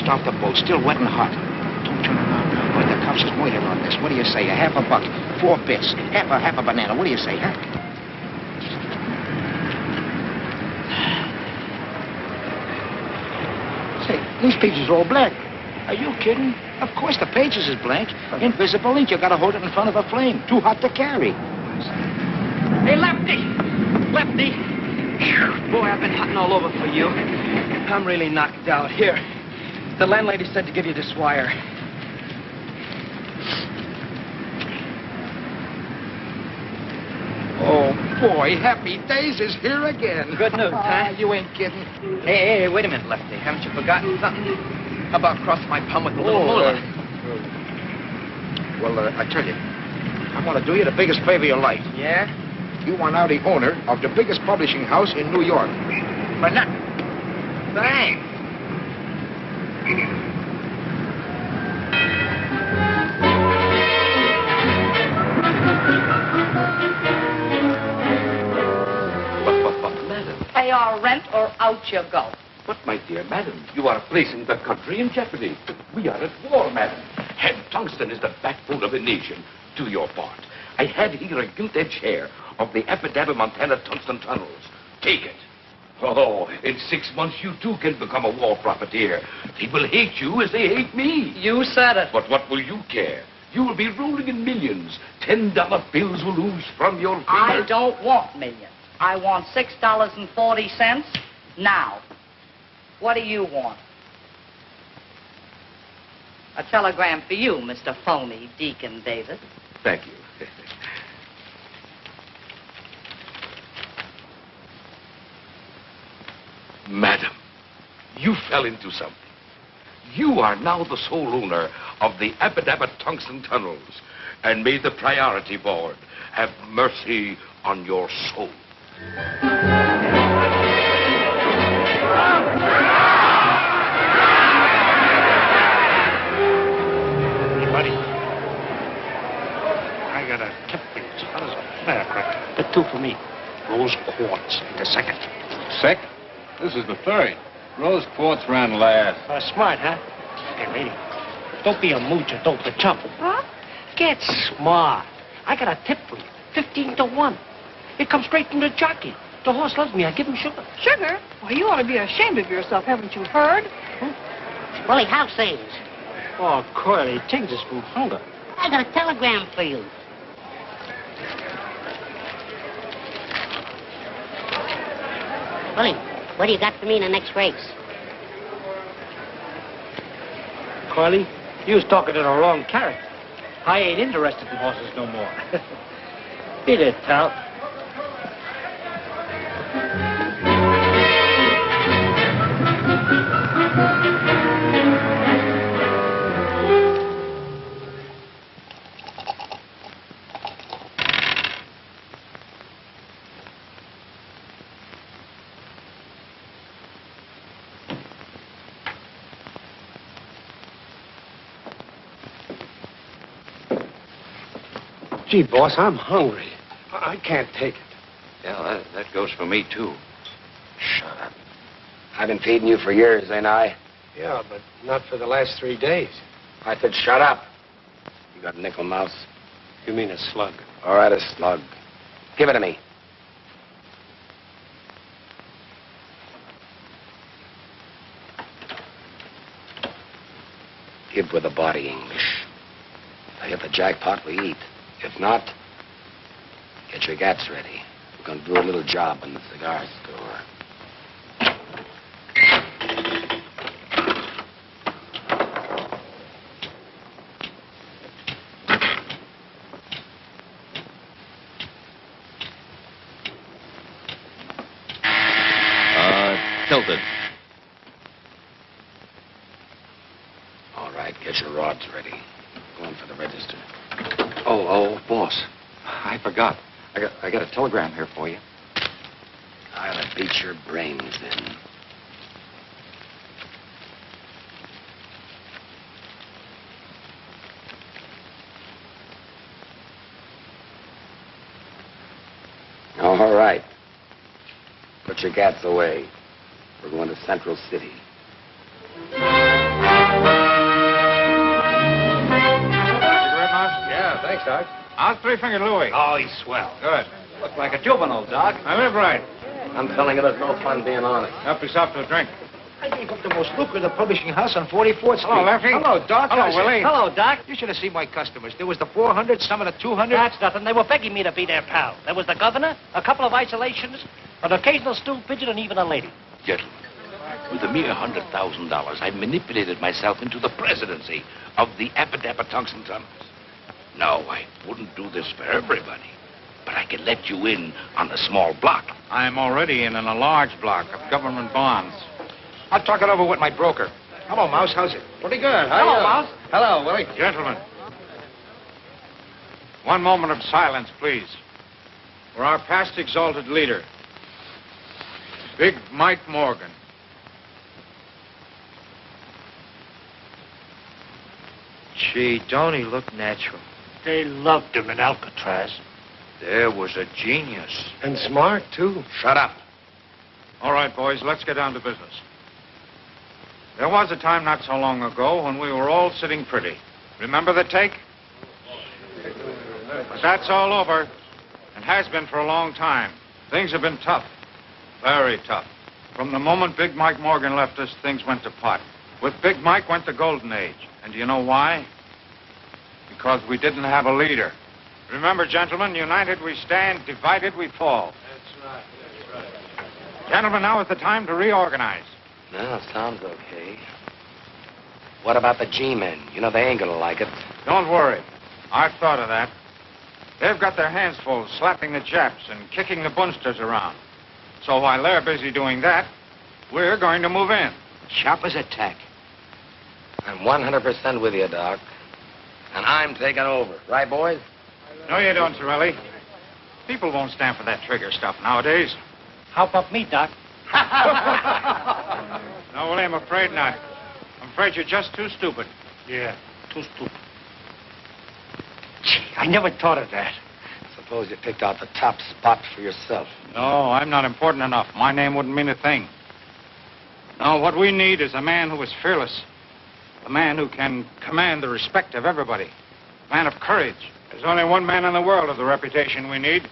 just off the boat, still wet and hot. Don't turn around now, boy. The cops is waiting on this. What do you say? A half a buck, 4 bits, half a banana. What do you say, huh? Say, these pages are all blank. Are you kidding? Of course the pages is blank. Invisible ink. You gotta hold it in front of a flame. Too hot to carry. Hey, Lefty! Lefty! Boy, I've been hunting all over for you. I'm really knocked out. Here, the landlady said to give you this wire. Oh, boy, Happy Days is here again. Good news, huh? You ain't kidding. Hey, wait a minute, Lefty. Haven't you forgotten something? How about crossing my palm with a little moolah? Well, I tell you, I want to do you the biggest favor of your life. Yeah? You are now the owner of the biggest publishing house in New York. For nothing. Thanks. But, madam. Pay our rent or out you go. But, my dear madam, you are placing the country in jeopardy. We are at war, madam. Head Tungsten is the backbone of the nation. Do your part. I had here a gilt-edged share of the Epidabba Montana tungsten tunnels. Take it. Oh, in 6 months you too can become a war profiteer. They will hate you as they hate me. You said it. But what will you care? You will be rolling in millions. $10 bills will ooze from your fingers. I don't want millions. I want $6.40 now. What do you want? A telegram for you, Mr. Phony Deacon Davis. Thank you. Madam, you fell into something. You are now the sole owner of the Epidabba Tungsten Tunnels, and may the priority board have mercy on your soul. Hey, buddy. I got a tip for you. How does a firecracker? The 2 for me. Rose quartz. The second. Second? This is the third. Rose quartz ran last. Smart, huh? Hey, lady. Don't be a moocher. Don't be chump. Huh? Get smart. I got a tip for you. 15 to 1. It comes straight from the jockey. The horse loves me. I give him sugar. Sugar? Well, you ought to be ashamed of yourself. Haven't you heard? Willie, how's things? Oh, Curly, things is from hunger. I got a telegram for you. Willie, what do you got for me in the next race? Carly, you was talking to the wrong character. I ain't interested in horses no more. Beat it, pal. Gee, boss, I'm hungry. I can't take it. Yeah, that goes for me, too. Shut up. I've been feeding you for years, ain't I? Yeah, but not for the last 3 days. I said shut up. You got nickel mouse? You mean a slug? All right, a slug. Give it to me. Give with the body, English. If I hit the jackpot, we eat. If not, get your gats ready. We're going to do a little job in the cigar store. Tilted. All right, get your rods ready. Going for the register. Oh, boss. I forgot. I got a telegram here for you. I'll beat your brains in. All right. Put your gats away. We're going to Central City. Thanks, Doc. How's Three-Fingered Louie? Oh, he's swell. Good. Look like a juvenile, Doc. I live right. I'm telling you, there's no fun being honest. Help yourself to a drink. I gave up the most lucrative publishing house on 44th Street. Hello, Lefty. Hello, Doc. Hello, How's it? Willie. Hello, Doc. You should have seen my customers. There was the 400, some of the 200. That's nothing. They were begging me to be their pal. There was the governor, a couple of isolations, an occasional stool pigeon, and even a lady. Gentlemen, with a mere $100,000, I manipulated myself into the presidency of the Appadappa Tungsten Tunnels. No, I wouldn't do this for everybody, but I can let you in on a small block. I'm already in a large block of government bonds. I'll talk it over with my broker. Hello, Mouse. How's it? Pretty good. Hello, Mouse. Hello, Willie. Gentlemen, one moment of silence, please. For our past exalted leader, Big Mike Morgan. Gee, don't he look natural? They loved him in Alcatraz. There was a genius. And smart, too. Shut up. All right, boys, let's get down to business. There was a time not so long ago when we were all sitting pretty. Remember the take? But that's all over, and has been for a long time. Things have been tough, very tough. From the moment Big Mike Morgan left us, things went to pot. With Big Mike went the golden age. And do you know why? Because we didn't have a leader. Remember, gentlemen, united we stand, divided we fall. That's right. That's right. Gentlemen, now is the time to reorganize. No, sounds okay. What about the G-men? You know, they ain't gonna like it. Don't worry. I've thought of that. They've got their hands full slapping the Japs and kicking the Bunsters around. So while they're busy doing that, we're going to move in. Sharp as a tack. I'm 100% with you, Doc. And I'm taking over. Right, boys? No, you don't, Sorelli. People won't stand for that trigger stuff nowadays. How about me, Doc? No, Willie, I'm afraid not. I'm afraid you're just too stupid. Yeah, too stupid. Gee, I never thought of that. Suppose you picked out the top spot for yourself. No, I'm not important enough. My name wouldn't mean a thing. No, what we need is a man who is fearless. A man who can command the respect of everybody. A man of courage. There's only one man in the world of the reputation we need.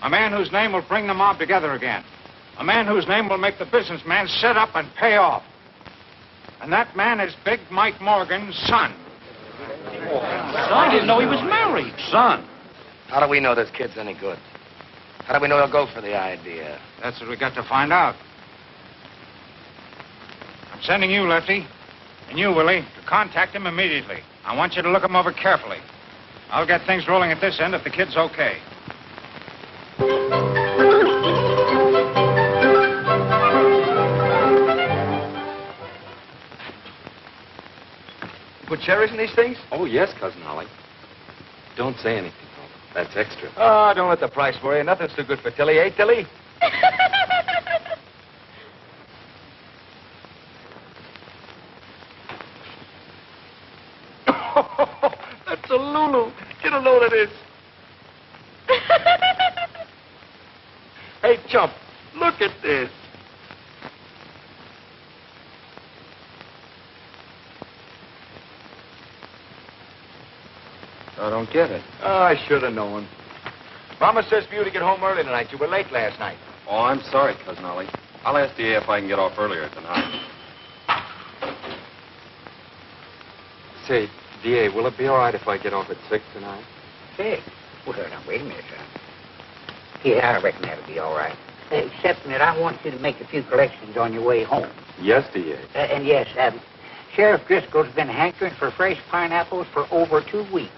A man whose name will bring the mob together again. A man whose name will make the businessman sit up and pay off. And that man is Big Mike Morgan's son. I didn't know he was married. Son. How do we know this kid's any good? How do we know he'll go for the idea? That's what we got to find out. I'm sending you, Lefty, and you, Willie, to contact him immediately. I want you to look him over carefully. I'll get things rolling at this end if the kid's okay. Put cherries in these things? Oh, yes, Cousin Ollie. Don't say anything, though. That's extra. Oh, don't let the price worry you. Nothing's too good for Tilly, eh, Tilly? That's a Lulu. Get a load of this. Hey, Chump, look at this. I don't get it. Oh, I should have known. Mama says for you to get home early tonight. You were late last night. Oh, I'm sorry, Cousin Ollie. I'll ask DA if I can get off earlier tonight. Say, DA, will it be all right if I get off at 6 tonight? Say, well, now, wait a minute, son. Yeah, I reckon that'll be all right. Except that I want you to make a few collections on your way home. Yes, DA. And yes, Sheriff Driscoll's been hankering for fresh pineapples for over 2 weeks.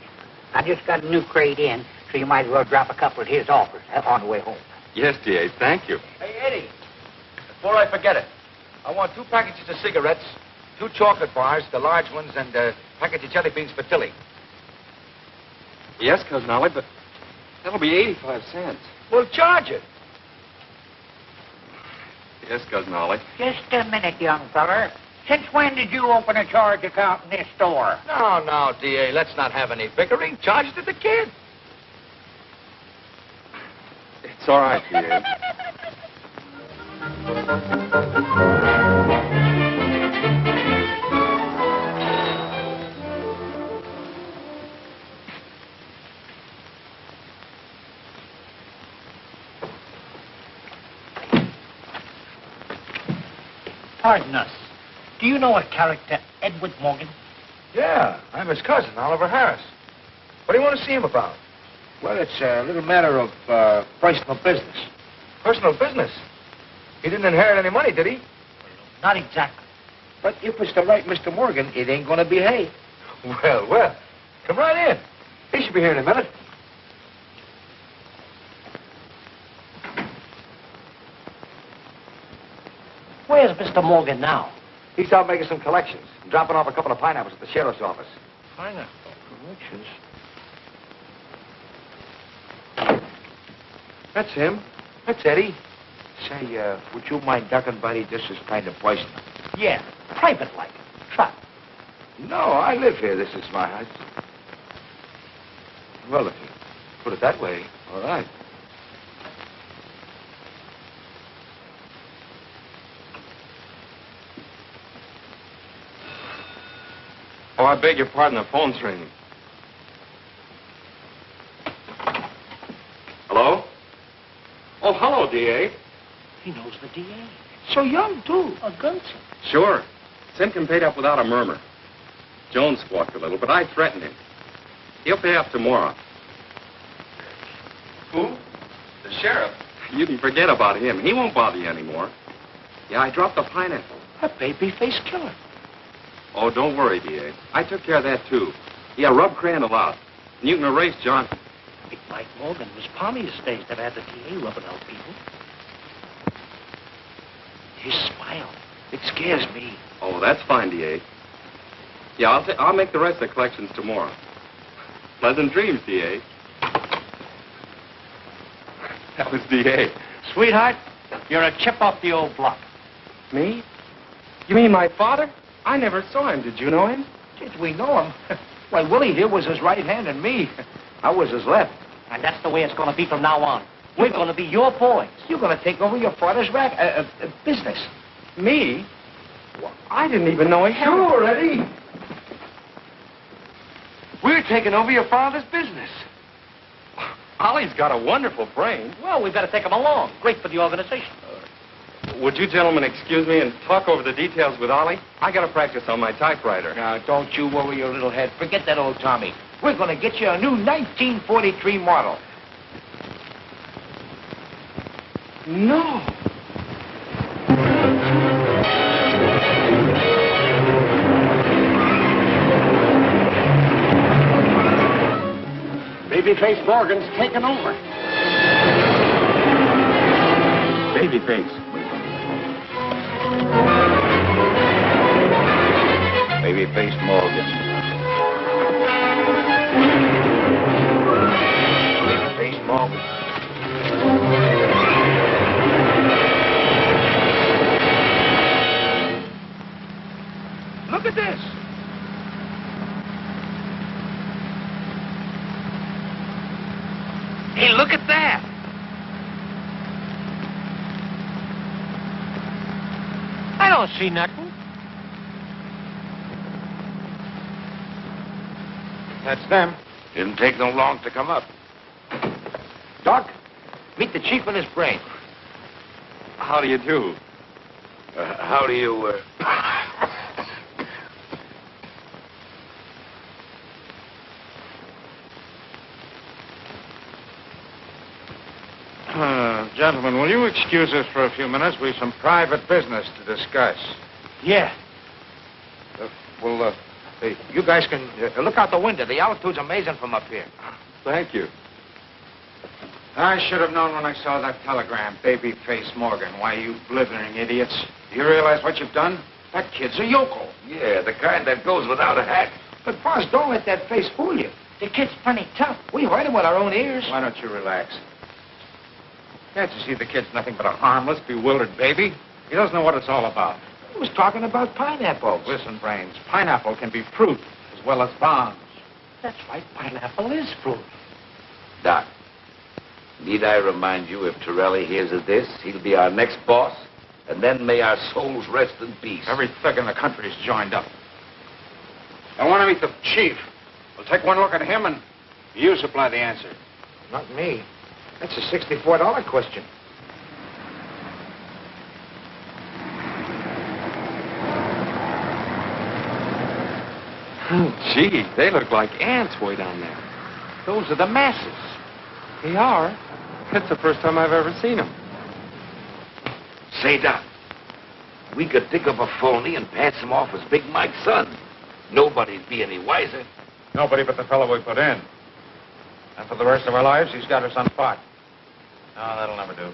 I just got a new crate in, so you might as well drop a couple at his office on the way home. Yes, DA, thank you. Hey, Eddie, before I forget it, I want 2 packages of cigarettes, 2 chocolate bars, the large ones, and a package of jelly beans for Tilly. Yes, Cousin Ollie, but that'll be 85 cents. Well, charge it. Yes, Cousin Ollie. Just a minute, young feller. Since when did you open a charge account in this store? No, D.A., let's not have any bickering. Charge it to the kid. It's all right, DA. pardon us. Do you know a character, Edward Morgan? Yeah, I'm his cousin, Oliver Harris. What do you want to see him about? Well, it's a little matter of personal business. Personal business? He didn't inherit any money, did he? Not exactly. But if it's the right Mr. Morgan, it ain't going to behave. Well. Come right in. He should be here in a minute. Where's Mr. Morgan now? He's out making some collections. Dropping off a couple of pineapples at the sheriff's office. Pineapple collections? That's him. That's Eddie. Say, would you mind ducking, buddy? This is kind of personal. Yeah, private-like. Try. No, I live here. This is my house. Well, if you put it that way, all right. Oh, I beg your pardon, the phone's ringing. Hello? Oh, hello, D.A. He knows the D.A. So young, too. A gunslinger. Sure. Simpkin paid up without a murmur. Jones squawked a little, but I threatened him. He'll pay up tomorrow. Who? The sheriff. You can forget about him. He won't bother you anymore. Yeah, I dropped the pineapple. A baby-faced killer. Oh, don't worry, D.A. I took care of that, too. Yeah, rub Crandall out. And you can erase John. Big Mike Morgan was palmiest days that had the D.A. rubbing out people. His smile, it scares me. Oh, that's fine, D.A. Yeah, I'll make the rest of the collections tomorrow. Pleasant dreams, D.A. That was D.A. Sweetheart, you're a chip off the old block. Me? You mean my father? I never saw him. Did you know him? Did we know him? Why, Willie here was his right hand and me. I was his left. And that's the way it's going to be from now on. We're going to be your boys. You're going to take over your father's business. Me? Well, I didn't even know he had... Sure, Eddie. We're taking over your father's business. Ollie's got a wonderful brain. Well, we better take him along. Great for the organization. Would you gentlemen excuse me and talk over the details with Ollie? I got to practice on my typewriter. Now, don't you worry your little head. Forget that old Tommy. We're going to get you a new 1943 model. No. Babyface Morgan's taking over. Babyface. Babyface Morgan. Babyface Morgan. Look at this. Hey, look at that. I don't see nothing. That's them. Didn't take them long to come up. Doc, meet the chief and his brain. How do you do? How do you, Gentlemen, will you excuse us for a few minutes? We've some private business to discuss. Yeah. Hey, you guys can look out the window. The altitude's amazing from up here. Thank you. I should have known when I saw that telegram, Babyface Morgan. Why, you blithering idiots. Do you realize what you've done? That kid's a yokel. Yeah, the kind that goes without a hat. But, boss, don't let that face fool you. The kid's plenty tough. We heard him with our own ears. Why don't you relax? Can't you see the kid's nothing but a harmless, bewildered baby? He doesn't know what it's all about. He was talking about pineapples. Listen, Brains, pineapple can be fruit as well as bombs. That's right. Pineapple is fruit. Doc, need I remind you, if Torelli hears of this, he'll be our next boss, and then may our souls rest in peace. Every thug in the country's joined up. I want to meet the chief. We'll take one look at him, and you supply the answer. Not me. That's a $64 question. Gee, they look like ants way down there. Those are the masses. They are. It's the first time I've ever seen them. Say, Doc, we could dig up a phony and pass him off as Big Mike's son. Nobody'd be any wiser. Nobody but the fellow we put in. And for the rest of our lives, he's got us on pot. No, that'll never do.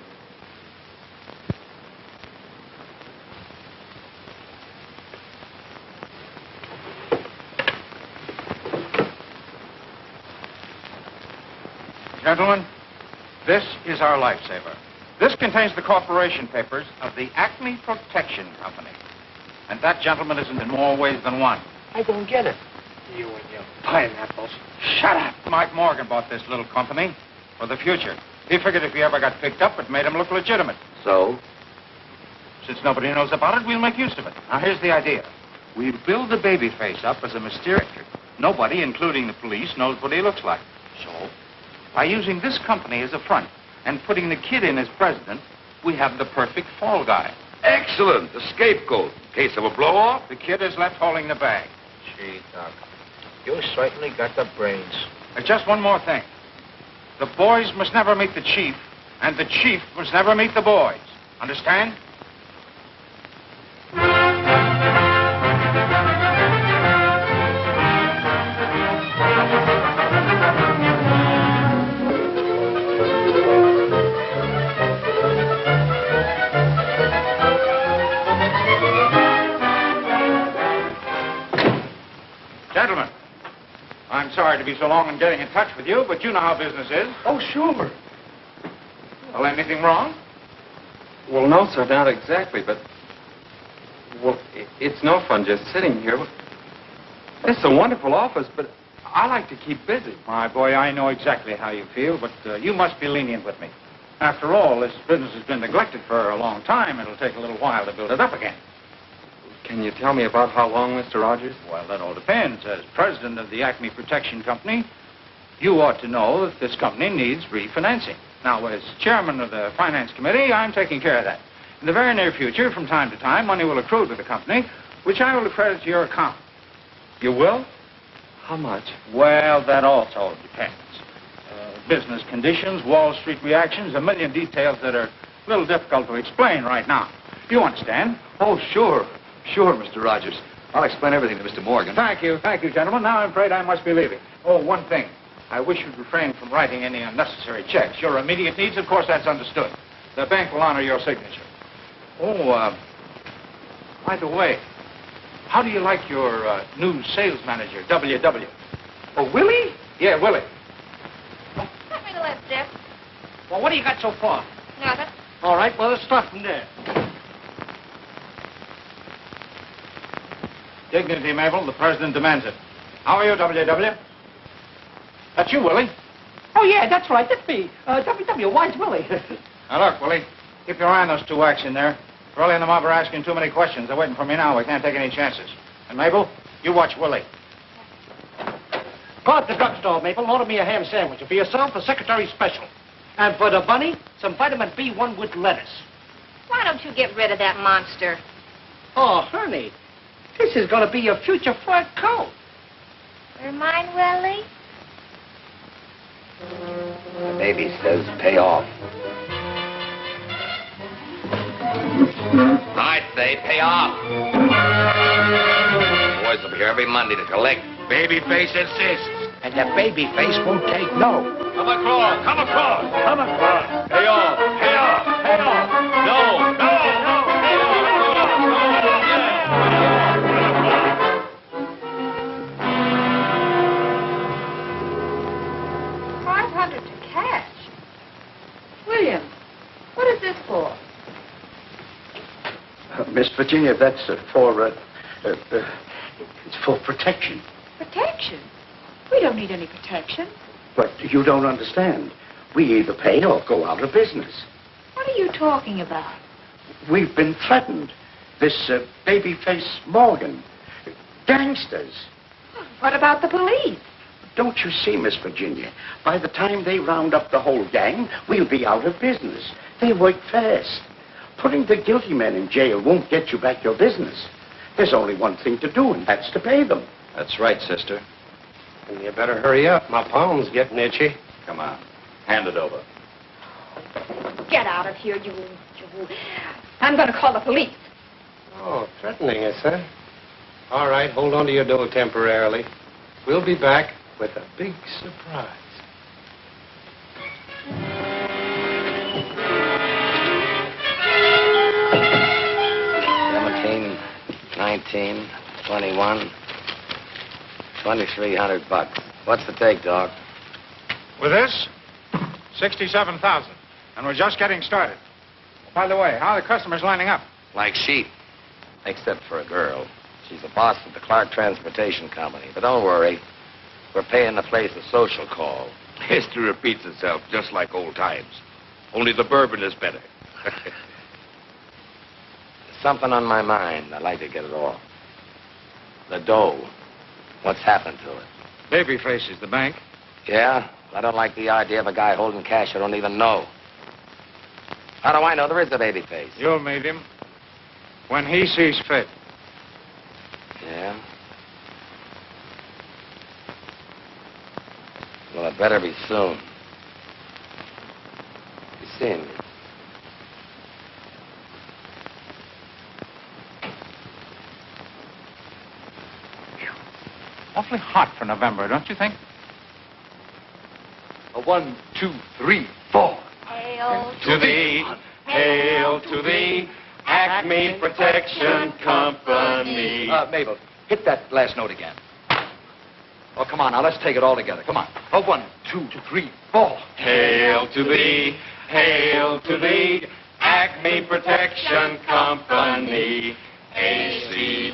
Gentlemen, this is our lifesaver. This contains the corporation papers of the Acme Protection Company. And that gentleman isn't in more ways than one. I don't get it. You and your pineapples. Shut up. Mike Morgan bought this little company for the future. He figured if he ever got picked up, it made him look legitimate. So? Since nobody knows about it, we'll make use of it. Now, here's the idea. We'll build the baby face up as a mysterious... Nobody, including the police, knows what he looks like. So, by using this company as a front and putting the kid in as president, we have the perfect fall guy. Excellent. The scapegoat. In case of a blow-off. The kid is left holding the bag. Gee, Doc, you certainly got the brains. Just one more thing. The boys must never meet the chief, and the chief must never meet the boys. Understand? Gentlemen, I'm sorry to be so long in getting in touch with you, but you know how business is. Oh, sure. Well, anything wrong? Well, no, sir, not exactly, but... Well, it's no fun just sitting here. It's a wonderful office, but I like to keep busy. My boy, I know exactly how you feel, but you must be lenient with me. After all, this business has been neglected for a long time. It'll take a little while to build it up again. Can you tell me about how long, Mr. Rogers? Well, that all depends. As president of the Acme Protection Company, you ought to know that this company needs refinancing. Now, as chairman of the finance committee, I'm taking care of that. In the very near future, from time to time, money will accrue to the company, which I will credit to your account. You will? How much? Well, that also depends. Business conditions, Wall Street reactions, a million details that are a little difficult to explain right now. You understand? Oh, sure. Sure, Mr. Rogers. I'll explain everything to Mr. Morgan. Thank you, gentlemen. Now I'm afraid I must be leaving. Oh, one thing. I wish you'd refrain from writing any unnecessary checks. Your immediate needs, of course, that's understood. The bank will honor your signature. Oh, by the way, how do you like your new sales manager, W.W.? Oh, Willie? Yeah, Willie. Let me the left, Jeff. Well, what do you got so far? Nothing. All right, well, let's start from there. Dignity, Mabel. The president demands it. How are you, W.W.? That's you, Willie. Oh, yeah, that's right. That's me. W.W. Why's Willie? Now, look, Willie. Keep your eye on those two whacks in there. Curly and the mob are asking too many questions. They're waiting for me now. We can't take any chances. And, Mabel, you watch Willie. Go out to the drugstore, Maple, and order me a ham sandwich. And for yourself, a secretary special. And for the bunny, some vitamin B1 with lettuce. Why don't you get rid of that monster? Oh, honey, this is going to be your future fur coat. Remind Willie? The baby says pay off. I say pay off. Boys will be here every Monday to collect. Babyface insists. And the baby face won't take no. Come across. Come across. Come across. Pay off. Pay off. Pay off. No. No. No. Pay $500 to cash. William, what is this for? Miss Virginia, that's for protection. Protection? We don't need any protection. But you don't understand. We either pay or go out of business. What are you talking about? We've been threatened. This babyface Morgan. Gangsters. What about the police? Don't you see, Miss Virginia? By the time they round up the whole gang, we'll be out of business. They work fast. Putting the guilty men in jail won't get you back your business. There's only one thing to do, and that's to pay them. That's right, sister. And you better hurry up. My palm's getting itchy. Come on. Hand it over. Get out of here, you. I'm going to call the police. Oh, threatening us, huh? All right, hold on to your dough temporarily. We'll be back with a big surprise. 19, 21, 2,300 bucks. What's the take, dog? With this, 67,000. And we're just getting started. By the way, how are the customers lining up? Like sheep. Except for a girl. She's the boss of the Clark Transportation Company. But don't worry. We're paying the place a social call. History repeats itself just like old times. Only the bourbon is better. There's something on my mind. I'd like to get it off. The dough. What's happened to it? Babyface is the bank. Yeah? I don't like the idea of a guy holding cash I don't even know. How do I know there is a babyface? You'll meet him when he sees fit. Yeah? Well, it better be soon. You seeing me? Awfully hot for November, don't you think? A 1, 2, 3, 4. Hail To thee, hail to thee, Acme Protection Company. Mabel, hit that last note again. Oh, come on, now, let's take it all together. Come on. Oh, 1, 2, 3, 4. Hail to thee, Acme Protection Company, AC-ME.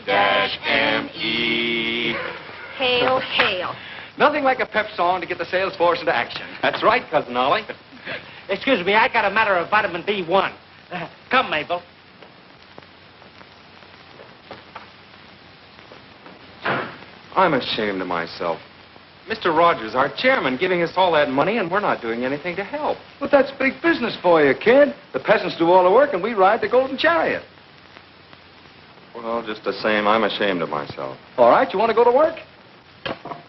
Hail, hail. Nothing like a pep song to get the sales force into action. That's right, Cousin Ollie. Excuse me, I got a matter of vitamin B1. Come, Mabel. I'm ashamed of myself. Mr. Rogers, our chairman, giving us all that money, and we're not doing anything to help. But that's big business for you, kid. The peasants do all the work, and we ride the golden chariot. Well, just the same, I'm ashamed of myself. All right, you want to go to work?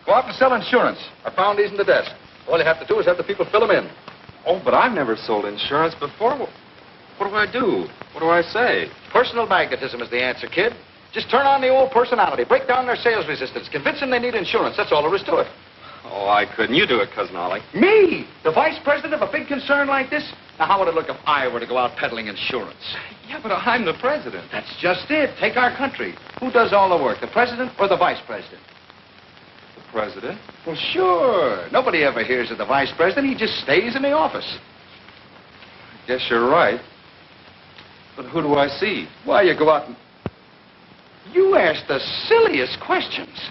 Go out and sell insurance. I found these in the desk. All you have to do is have the people fill them in. Oh, but I've never sold insurance before. What do I do? What do I say? Personal magnetism is the answer, kid. Just turn on the old personality. Break down their sales resistance. Convince them they need insurance. That's all there is to it. Oh, I couldn't. You do it, Cousin Ollie. Me? The vice president of a big concern like this? Now, how would it look if I were to go out peddling insurance? Yeah, but I'm the president. That's just it. Take our country. Who does all the work, the president or the vice president? The president? Well, sure. Nobody ever hears of the vice president. He just stays in the office. I guess you're right. But who do I see? Why, you go out and... You ask the silliest questions.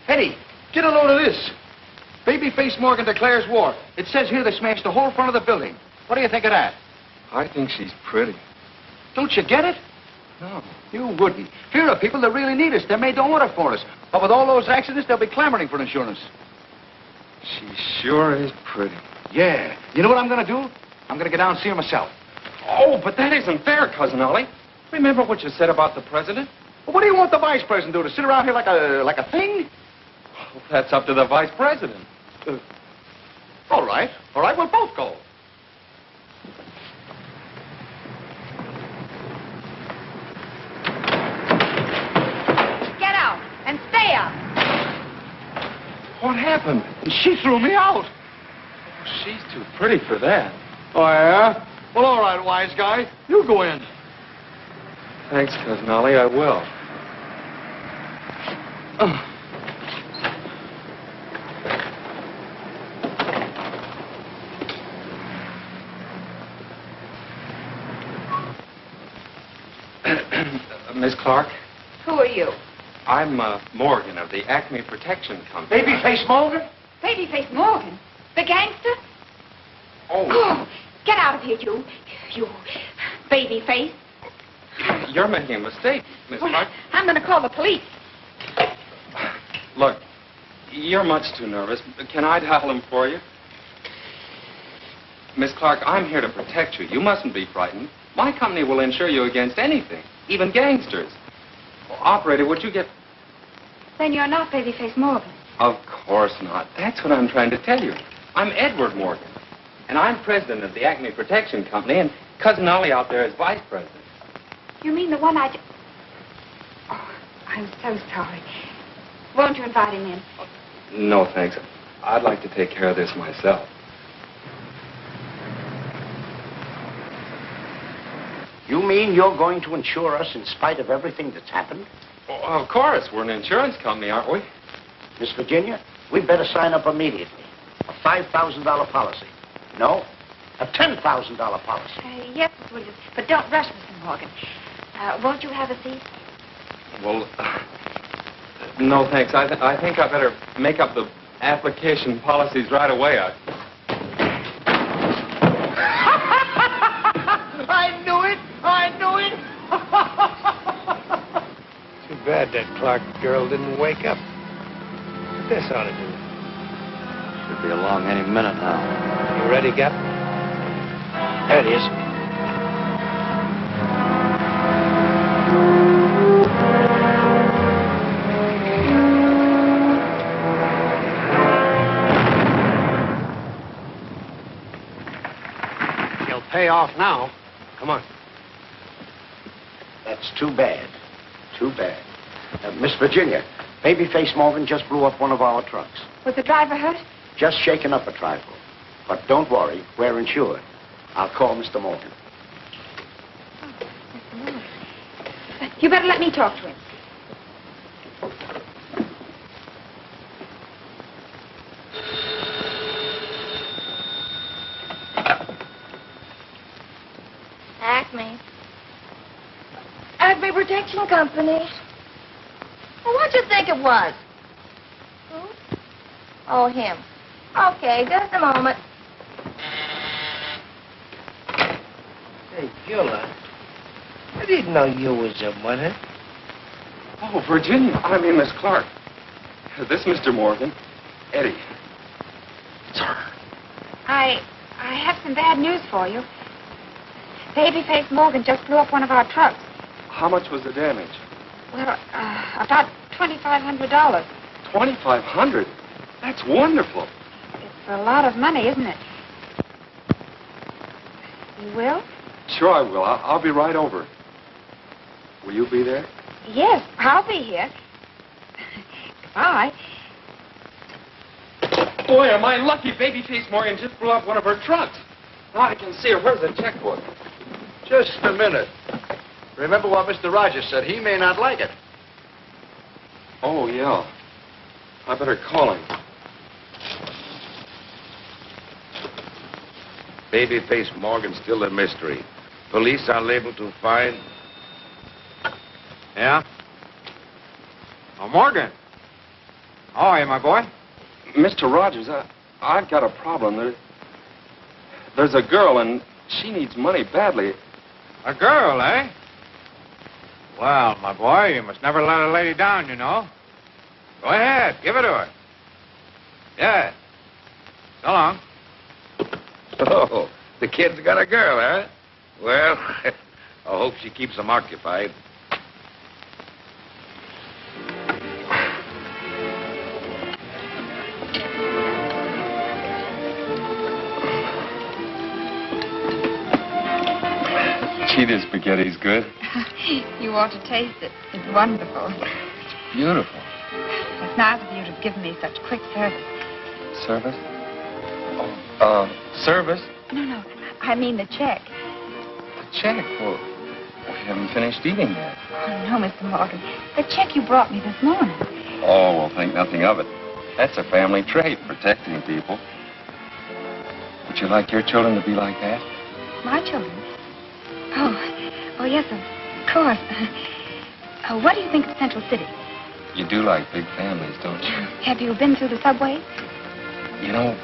Eddie, get a load of this. Babyface Morgan declares war. It says here they smashed the whole front of the building. What do you think of that? I think she's pretty. Don't you get it? No. You wouldn't. Here are people that really need us. They made the order for us. But with all those accidents, they'll be clamoring for insurance. She sure is pretty. Yeah. You know what I'm going to do? I'm going to get down and see her myself. Oh, but that isn't fair, Cousin Ollie. Remember what you said about the president? Well, what do you want the vice president to do? To sit around here like a thing? Well, that's up to the vice president. All right. All right, we'll both go. Get out and stay out. What happened? She threw me out. She's too pretty for that. Oh, yeah? Well, all right, wise guy. You go in. Thanks, Cousin Ollie, I will. Miss Clark? Who are you? I'm Morgan of the Acme Protection Company. Babyface Morgan? Babyface Morgan? The gangster? Oh. Get out of here, you babyface. You're making a mistake, Miss Clark. I'm going to call the police. Look, you're much too nervous. Can I dial him for you? Miss Clark, I'm here to protect you. You mustn't be frightened. My company will insure you against anything, even gangsters. Operator, would you get... Then you're not Babyface Morgan. Of course not. That's what I'm trying to tell you. I'm Edward Morgan, and I'm president of the Acme Protection Company, and Cousin Ollie out there is vice president. You mean the one I... Oh, I'm so sorry. Won't you invite him in? No, thanks. I'd like to take care of this myself. You mean you're going to insure us in spite of everything that's happened? Well, of course. We're an insurance company, aren't we? Miss Virginia, we'd better sign up immediately. A $5,000 policy. No, a $10,000 policy. Yes, Miss Williams, but don't rush, Mr. Morgan. Won't you have a seat? Well, no, thanks. I think I better make up the application policies right away. I knew it! I knew it! Too bad that Clark girl didn't wake up. This ought to do it. Should be along any minute now. You ready, Captain? There it is. He'll pay off now. Come on. That's too bad. Too bad. Miss Virginia, Babyface Morgan just blew up one of our trucks. Was the driver hurt? Just shaken up a trifle. But don't worry, we're insured. I'll call Mr. Morgan. Oh, Mr. Morgan. You better let me talk to him. Acme Protection Company. Well, what'd you think it was? Who? Oh, him. Okay, just a moment. Hey, Beulah, I didn't know you was a winner. Oh, Virginia. I mean, Miss Clark. Is this Mr. Morgan? Eddie. Sir. I have some bad news for you. Babyface Morgan just blew up one of our trucks. How much was the damage? Well, about $2,500. $2,500? That's wonderful. It's a lot of money, isn't it? You will? Sure I will. I'll be right over. Will you be there? Yes, I'll be here. Goodbye. Boy, am I lucky. Babyface Morgan just blew up one of her trucks. Now I can see her. Where's the checkbook? Just a minute. Remember what Mr. Rogers said. He may not like it. Oh, yeah. I better call him. Babyface Morgan's still a mystery. Police are able to find... Yeah? Oh, Morgan. How are you, my boy? Mr. Rogers, I've got a problem. There's a girl, and she needs money badly. A girl, eh? Well, my boy, you must never let a lady down, you know. Go ahead, give it to her. Yeah. So long. Oh, the kid's got a girl, huh? Well, I hope she keeps him occupied. Gee, this spaghetti's good. You ought to taste it. It's wonderful. Beautiful. It's nice of you to give me such quick service. Service? Service? No. I mean the check. The check? Well, we haven't finished eating yet. Oh, no, Mr. Morgan. The check you brought me this morning. Oh, well, think nothing of it. That's a family trait, protecting people. Would you like your children to be like that? My children? Oh, yes, of course. What do you think of Central City? You do like big families, don't you? Have you been through the subway? You know,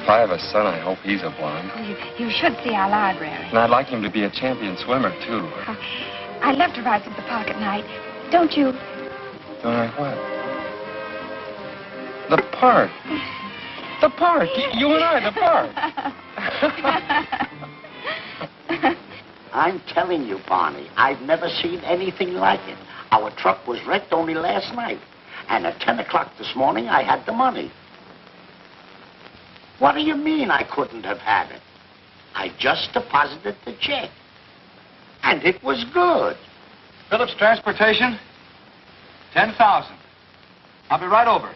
if I have a son, I hope he's a blonde. You should see our library. And I'd like him to be a champion swimmer, too. I love to ride through the park at night. Don't you? Don't I what? The park. The park. You and I, the park. I'm telling you, Barney, I've never seen anything like it. Our truck was wrecked only last night. And at 10 o'clock this morning, I had the money. What do you mean I couldn't have had it? I just deposited the check. And it was good. Phillips Transportation, 10,000. I'll be right over.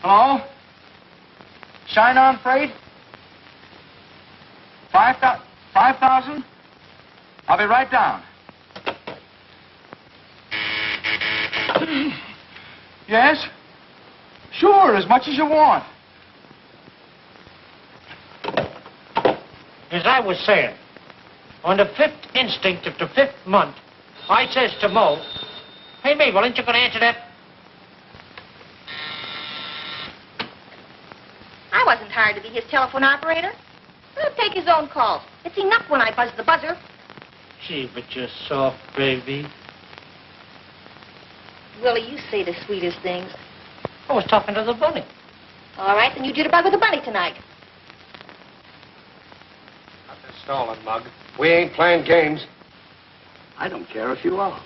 Hello? Shine On Freight? 5,000? I'll be right down. Yes? Sure, as much as you want. As I was saying, on the 5th instinct of the 5th month, I says to Mo, "Hey, Mabel, ain't you going to answer that?" I wasn't hired to be his telephone operator. Let him take his own calls. It's enough when I buzz the buzzer. Gee, but you're soft, baby. Willie, you say the sweetest things. I was talking to the bunny. All right, then you do the bug with the bunny tonight. Nothing stolen, Mug. We ain't playing games. I don't care if you are.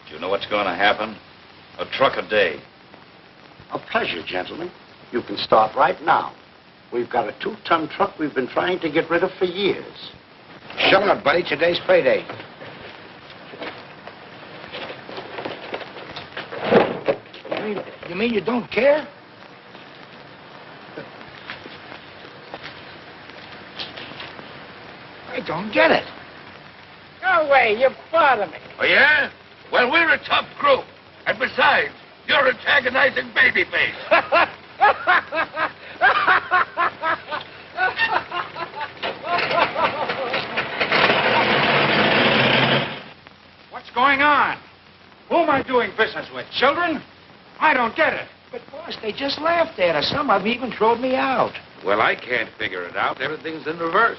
Do you know what's going to happen? A truck a day. A pleasure, gentlemen. You can start right now. We've got a 2-ton truck we've been trying to get rid of for years. Shut up, buddy. Today's payday. You mean you don't care? I don't get it. No way, you bother me. Oh, yeah? Well, we're a tough group. And besides, you're antagonizing Babyface. What's going on? Who am I doing business with? Children? I don't get it. But, boss, they just laughed at us. Some of them even throwed me out. Well, I can't figure it out. Everything's in reverse.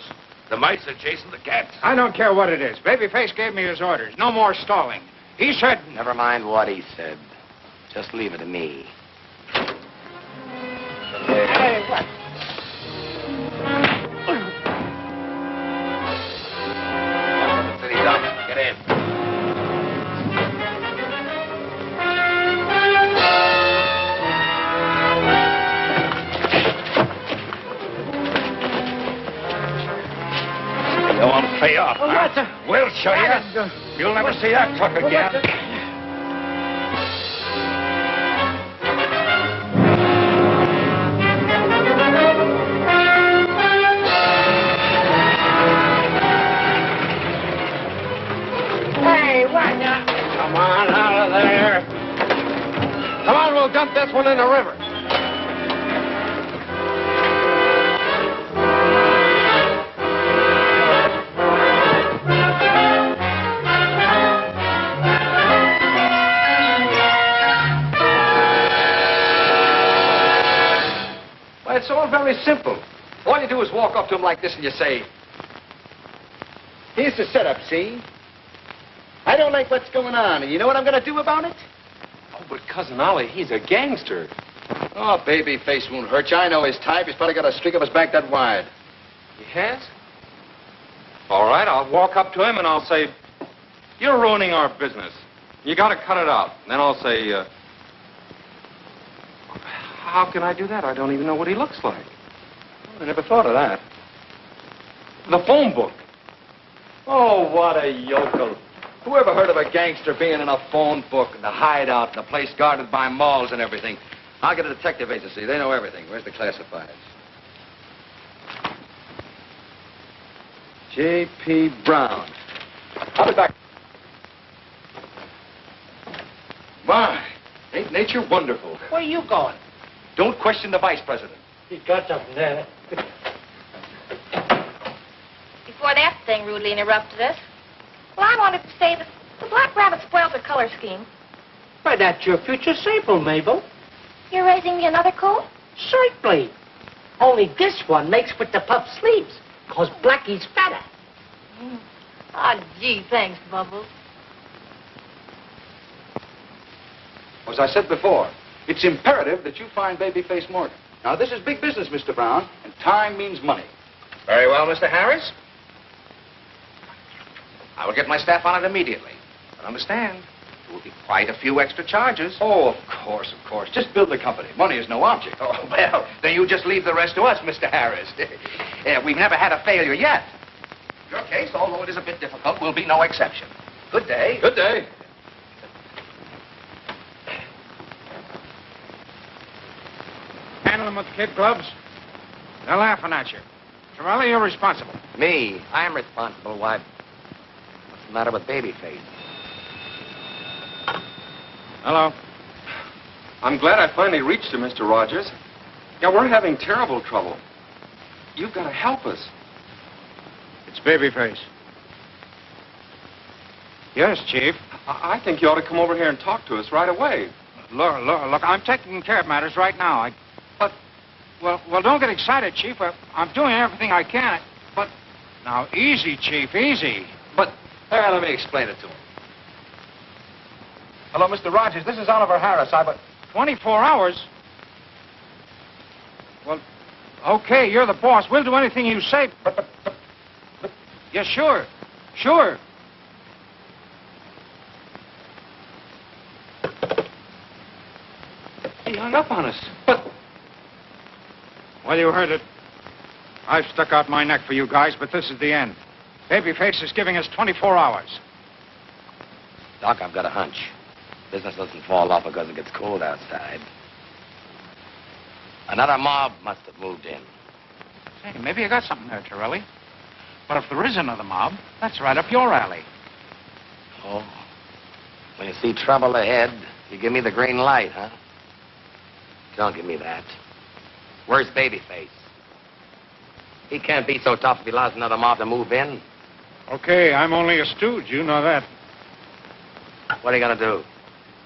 The mice are chasing the cats. I don't care what it is. Babyface gave me his orders. No more stalling. He said... Never mind what he said. Just leave it to me. Hey, what? City dump. Get in. You want to pay off, Oh, huh? what the... We'll show you. You'll never see that truck again. Hey, what now? Come on out of there. Come on, we'll dump this one in the river. Well, it's all very simple. All you do is walk up to him like this and you say, "Here's the setup, see? I don't like what's going on, and you know what I'm going to do about it?" Oh, but Cousin Ollie, he's a gangster. Oh, Babyface won't hurt you. I know his type. He's probably got a streak of his back that wide. He has? All right, I'll walk up to him and I'll say, "You're ruining our business. You got to cut it out." And then I'll say, how can I do that? I don't even know what he looks like. I never thought of that. The phone book. Oh, what a yokel. Who ever heard of a gangster being in a phone book and a hideout and a place guarded by malls and everything? I'll get a detective agency. They know everything. Where's the classifieds? J.P. Brown. I'll be back. My, ain't nature wonderful? Where you going? Don't question the vice president. He's got something there. Before that thing rudely interrupted us, well, I wanted to say that The black rabbit spoiled the color scheme. Why, that's your future sable, Mabel. You're raising me another colt? Certainly. Only this one makes with the puff sleeves, 'cause Blackie's fatter. Ah, gee, thanks, Bubbles. As I said before, it's imperative that you find Babyface Morgan. Now, this is big business, Mr. Brown, and time means money. Very well, Mr. Harris. I will get my staff on it immediately. But understand, there will be quite a few extra charges. Oh, of course, of course. Just build the company. Money is no object. Oh, well, then you just leave the rest to us, Mr. Harris. We've never had a failure yet. Your case, although it is a bit difficult, will be no exception. Good day. Good day. Handle them with kid gloves. They're laughing at you. Torelli, you're responsible. Me? I'm responsible. Why? What's the matter with Babyface? Hello. I'm glad I finally reached you, Mr. Rogers. Yeah, we're having terrible trouble. You've got to help us. It's Babyface. Yes, Chief. I think you ought to come over here and talk to us right away. Look, I'm taking care of matters right now. Well, don't get excited, Chief. I'm doing everything I can. But, now, easy, Chief, easy. But, let me explain it to him. Hello, Mr. Rogers. This is Oliver Harris. 24 hours? Well, okay, you're the boss. We'll do anything you say. But yeah, sure. He hung up on us. Well, you heard it. I've stuck out my neck for you guys, but this is the end. Babyface is giving us 24 hours. Doc, I've got a hunch. Business doesn't fall off because it gets cold outside. Another mob must have moved in. Say, maybe you got something there, Torelli. But if there is another mob, that's right up your alley. Oh. When you see trouble ahead, you give me the green light, huh? Don't give me that. Where's Babyface? He can't be so tough if he allows another mob to move in. Okay, I'm only a stooge. You know that. What are you going to do?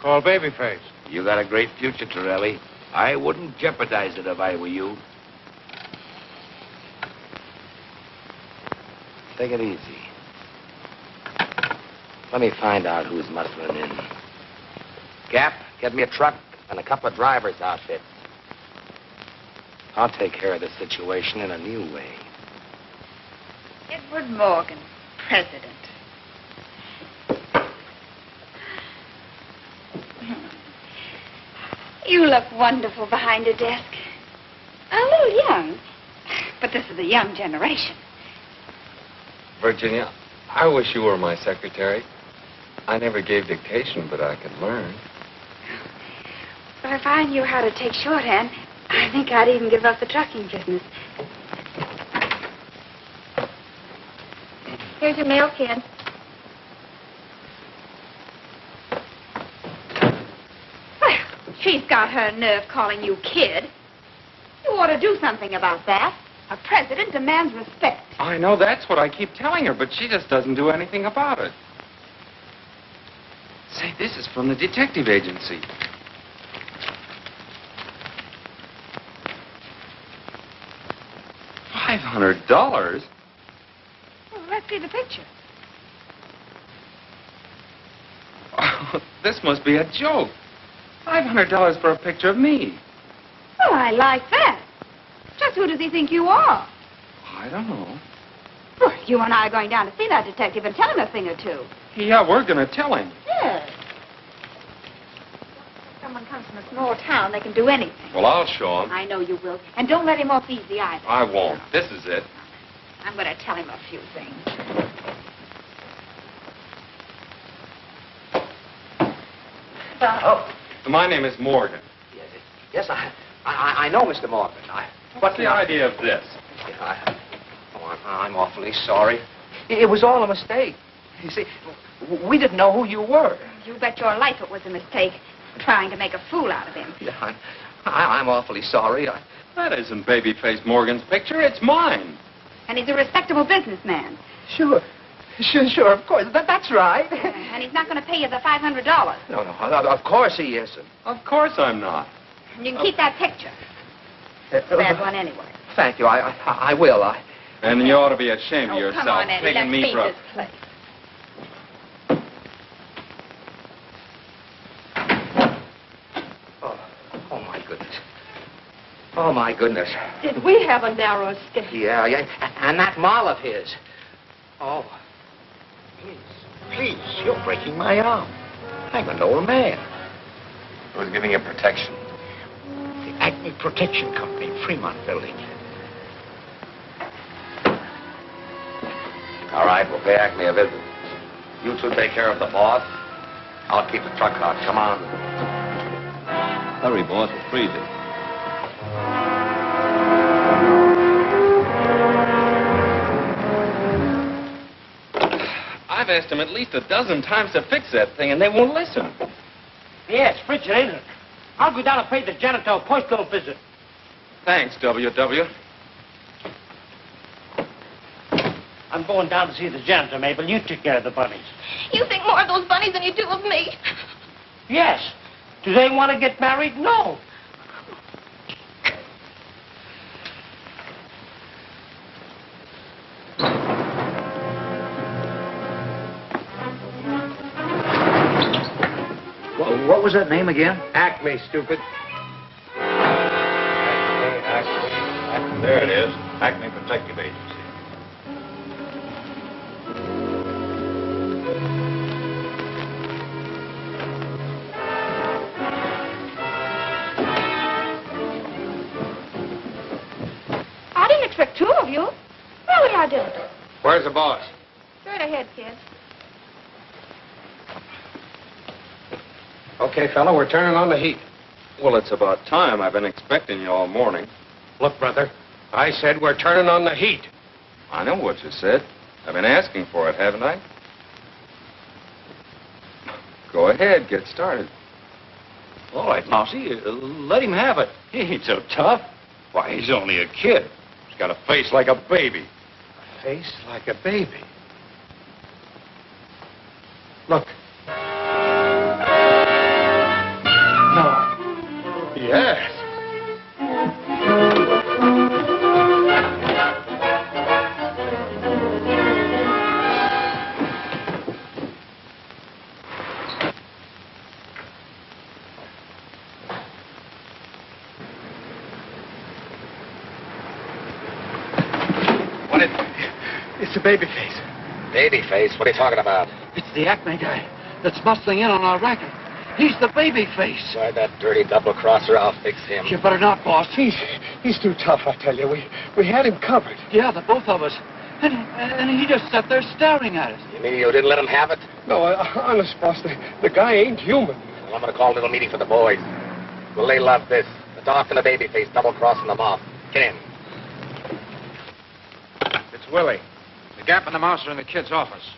Call Babyface. You got a great future, Torelli. I wouldn't jeopardize it if I were you. Take it easy. Let me find out who's muscling in. Gap, get me a truck and a couple of driver's outfits. I'll take care of this situation in a new way. Edward Morgan, president. You look wonderful behind a desk. A little young, but this is a young generation. Virginia, I wish you were my secretary. I never gave dictation, but I could learn. But if I knew how to take shorthand, I think I'd even give up the trucking business. Here's your mail, kid. Well, she's got her nerve calling you kid. You ought to do something about that. A president demands respect. I know that's what I keep telling her, but she just doesn't do anything about it. Say, this is from the detective agency. $500? Well, let's see the picture. Oh, this must be a joke. $500 for a picture of me. Well, I like that. Just who does he think you are? I don't know. Well, you and I are going down to see that detective and tell him a thing or two. Yeah, we're going to tell him. Yes. If someone comes from a small town, they can do anything. Well, I'll show him. I know you will. And don't let him off easy either. I won't. This is it. I'm going to tell him a few things. Oh. My name is Morgan. Yes, I know, Mr. Morgan. What's the idea of this? I'm awfully sorry. It was all a mistake. You see, we didn't know who you were. You bet your life it was a mistake, trying to make a fool out of him. Yeah, I'm awfully sorry. That isn't Babyface Morgan's picture. It's mine. And he's a respectable businessman. Sure. Sure, of course. That's right. And he's not going to pay you the $500. No, of course he isn't. Of course I'm not. And you can keep that picture. Bad one anyway. Thank you. I will. And you ought to be ashamed of Oh, yourself, come on, Eddie. taking Let's me for a... leave this place. Oh, my goodness. Oh, my goodness. Did we have a narrow escape? Yeah. And that mall of his. Oh. Please, you're breaking my arm. I'm an old man. Who's giving you protection? The Acme Protection Company, Fremont Building. All right, we'll pay Acme a visit. You two take care of the boss. I'll keep the truck hot. Come on. Hurry, boss. It's freezing. I've asked them at least a dozen times to fix that thing, and they won't listen. Yeah, it's frigid, ain't it? I'll go down and pay the janitor a postal visit. Thanks, W.W. I'm going down to see the janitor, Mabel. You take care of the bunnies. You think more of those bunnies than you do of me. Yes. Do they want to get married? No. What was that name again? Acme, stupid. Acme. There it is. Acme Protective Agency. I didn't expect two of you. Really, I didn't. Where's the boss? Straight ahead, kid. Okay, fella, we're turning on the heat. Well, it's about time. I've been expecting you all morning. Look, brother, I said we're turning on the heat. I know what you said. I've been asking for it, haven't I? Go ahead, get started. All right, Mousy, let him have it. He ain't so tough. Why, he's only a kid. He's got a face like a baby. A face like a baby. Look. No. Yes. What is it? It's a baby face. Baby face? What are you talking about? It's the Acme guy that's bustling in on our racket. He's the baby face. Why, that dirty double-crosser, I'll fix him. You better not, boss. He's too tough, I tell you. We had him covered. Yeah, the both of us. And he just sat there staring at us. You mean you didn't let him have it? No, honest, boss, the guy ain't human. Well, I'm going to call a little meeting for the boys. Will they love this? The doc and the baby face double-crossing them off. Get in. It's Willie. The Gap and the Mouse are in the kid's office.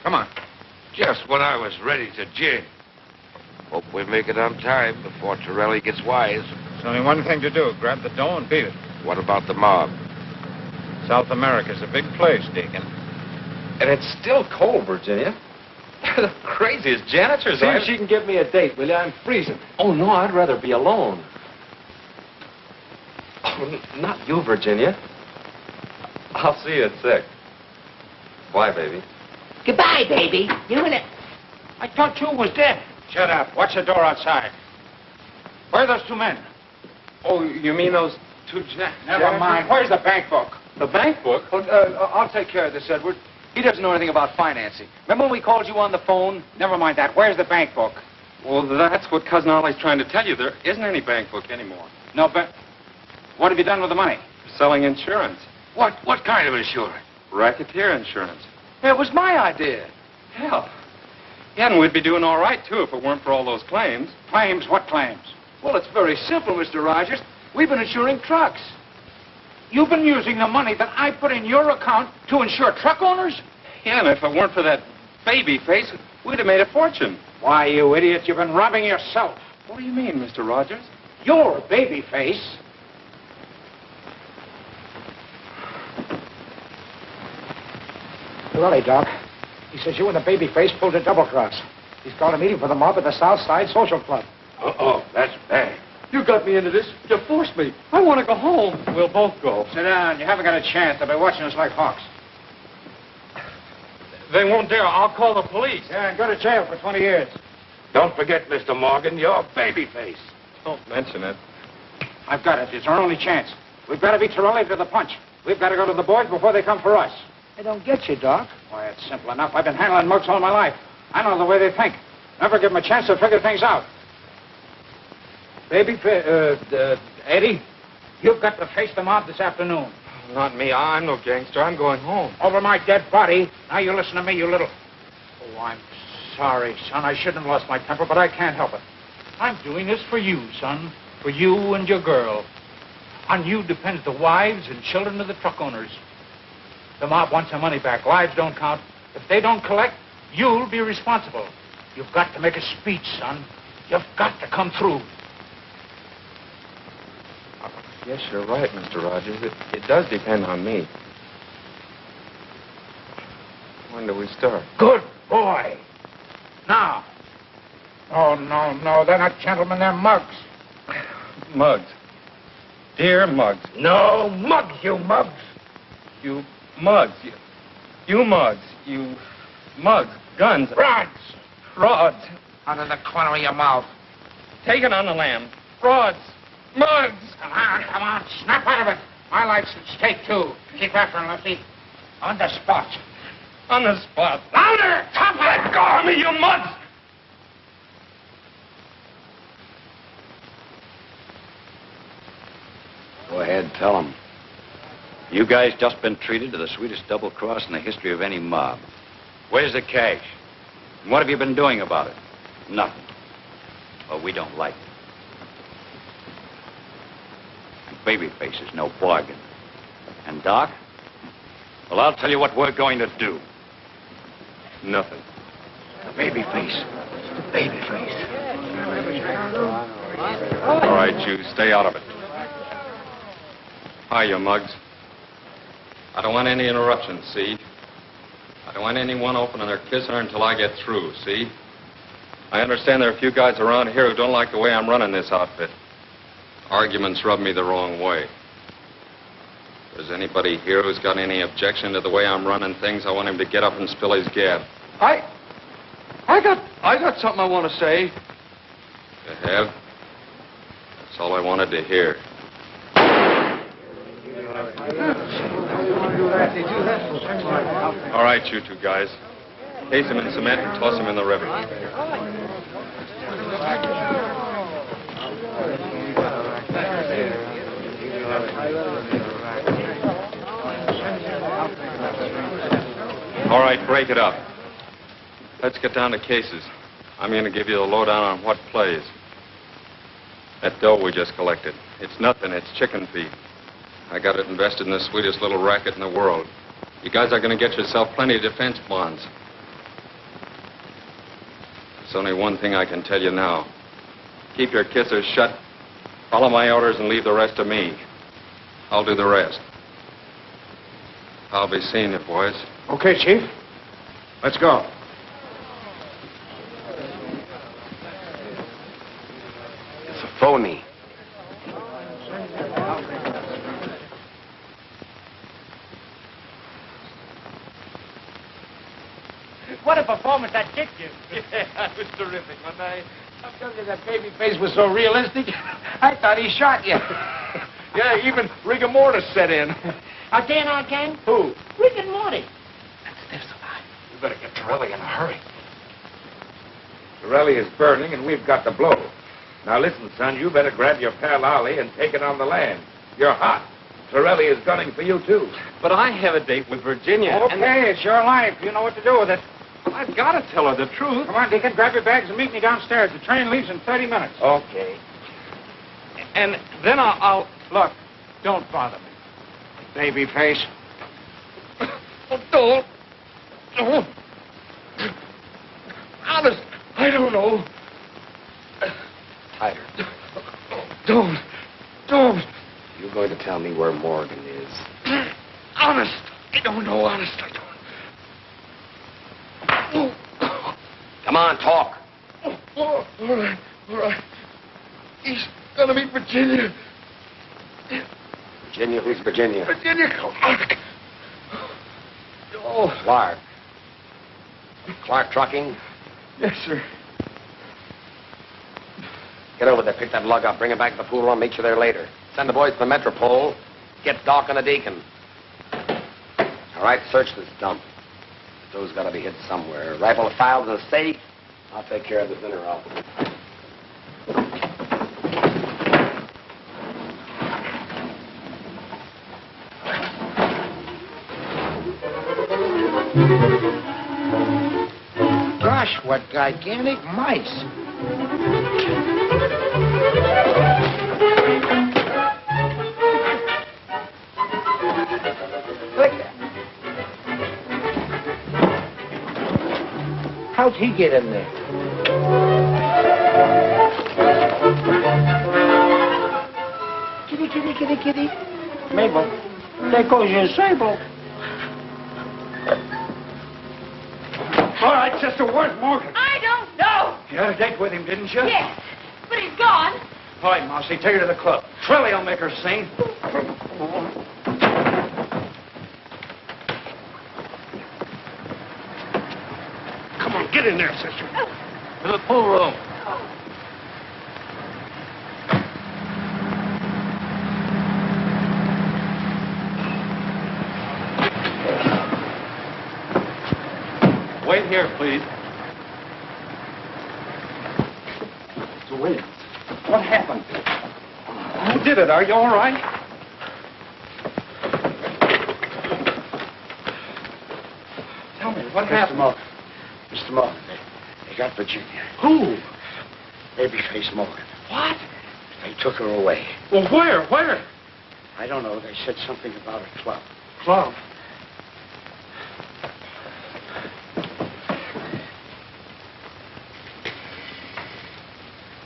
Come on. Just when I was ready to jig. Hope we make it on time before Torelli gets wise. There's only one thing to do. Grab the dough and beat it. What about the mob? South America's a big place, Deacon. And it's still cold, Virginia. They're the craziest janitors. See if she can give me a date, will you? I'm freezing. Oh, no, I'd rather be alone. Oh, not you, Virginia. I'll see you at 6. Bye, baby. Goodbye, baby. You and it. I thought you was dead. Shut up. Watch the door outside. Where are those two men? Oh, you mean those two Never mind. Where's the bank book? The bank book? I'll take care of this, Edward. He doesn't know anything about financing. Remember when we called you on the phone? Never mind that. Where's the bank book? Well, that's what Cousin Ollie's trying to tell you. There isn't any bank book anymore. No, but what have you done with the money? Selling insurance. What kind of insurance? Racketeer insurance. It was my idea. Hell. Yeah, and we'd be doing all right, too, if it weren't for all those claims. Claims? What claims? Well, it's very simple, Mr. Rogers. We've been insuring trucks. You've been using the money that I put in your account to insure truck owners? Yeah, and if it weren't for that baby face, we'd have made a fortune. Why, you idiot, you've been robbing yourself. What do you mean, Mr. Rogers? You're a baby face. Willie, Doc. He says you and the babyface pulled a double cross. He's called a meeting for the mob at the South Side Social Club. Uh-oh, that's bad. You got me into this. You forced me. I want to go home. We'll both go. Sit down. You haven't got a chance. They'll be watching us like hawks. They won't dare. I'll call the police. Yeah, and go to jail for 20 years. Don't forget, Mr. Morgan, your babyface. Don't mention it. I've got it. It's our only chance. We've got to beat Torelli to the punch. We've got to go to the boys before they come for us. I don't get you, Doc. Why, it's simple enough. I've been handling mugs all my life. I know the way they think. Never give them a chance to figure things out. Eddie, you've got to face the mob this afternoon. Not me. I'm no gangster. I'm going home. Over my dead body. Now you listen to me, you little... Oh, I'm sorry, son. I shouldn't have lost my temper, but I can't help it. I'm doing this for you, son. For you and your girl. On you depends the wives and children of the truck owners. The mob wants their money back. Lives don't count. If they don't collect, you'll be responsible. You've got to make a speech, son. You've got to come through. Yes, you're right, Mr. Rogers. It does depend on me. When do we start? Good boy. Now. Oh, no. They're not gentlemen. They're mugs. Mugs. Dear mugs. No, mugs, you mugs. You mugs. You mugs. You mugs. Guns. Rods. Rods. Out of the corner of your mouth. Take it on the lamb. Rods. Mugs. Come on. Snap out of it. My life's at stake, too. Keep after him, Lefty. On the spot. On the spot. Louder! Top it! Let go of me, you mugs! Go ahead, tell them. You guys just been treated to the sweetest double cross in the history of any mob. Where's the cash? And what have you been doing about it? Nothing. Well, we don't like it. And Babyface is no bargain. And Doc? Well, I'll tell you what we're going to do. Nothing. The Babyface. The Babyface. All right, you stay out of it. Hi, you mugs. I don't want any interruptions, see? I don't want anyone opening or kissing her until I get through, see? I understand there are a few guys around here who don't like the way I'm running this outfit. Arguments rub me the wrong way. If there's anybody here who's got any objection to the way I'm running things, I want him to get up and spill his gab. I got something I want to say. You have? That's all I wanted to hear. All right, you two guys. Case him in cement and toss him in the river. All right, break it up. Let's get down to cases. I'm going to give you the lowdown on what plays. That dough we just collected. It's nothing. It's chicken feed. I got it invested in the sweetest little racket in the world. You guys are going to get yourself plenty of defense bonds. There's only one thing I can tell you now. Keep your kissers shut, follow my orders, and leave the rest to me. I'll do the rest. I'll be seeing you, boys. Okay, Chief. Let's go. It's a phony. What a performance that kid gave. Yeah, it was terrific, wasn't I? I'm telling you, that baby face was so realistic, I thought he shot you. Yeah, even rigor mortis set in. Are they in our gang? Who? Rick and Morty. We better get Torelli in a hurry. Torelli is burning, and we've got the blow. Now listen, son, you better grab your pal Ollie and take it on the land. You're hot. Torelli is gunning for you, too. But I have a date with Virginia. Okay, it's your life. You know what to do with it. I've got to tell her the truth. Come on, Deacon, grab your bags and meet me downstairs. The train leaves in 30 minutes. Okay. And then I'll... Look, don't bother me. Baby face. Don't. Honest, I don't know. Tighter. Don't. You're going to tell me where Morgan is. Honest, I don't know. Honest, I don't. Come on, talk. All right. He's gonna meet Virginia. Virginia? Who's Virginia? Virginia Clark. Oh. Clark. Clark Trucking? Yes, sir. Get over there, pick that lug up, bring it back to the pool room, meet you there later. Send the boys to the Metropole. Get Doc and the Deacon. All right, search this dump. The dough's got to be hid somewhere. Rifle the files in the safe. I'll take care of the dinner off. Gosh, what gigantic mice. How'd he get in there? Kitty. Mabel, there goes your sable. All right, sister, where's Morgan? I don't know. You had a date with him, didn't you? Yes, but he's gone. All right, Mousy, take her to the club. Trilly will make her sing. Come on, get in there, sister. To the pool room. Wait here, please. Mr. Williams, what happened? Who did it? Are you all right? Tell me, what happened? Mr. Morgan, they got Virginia. Who? Babyface Morgan. What? They took her away. Well, where? Where? I don't know. They said something about a club. Club.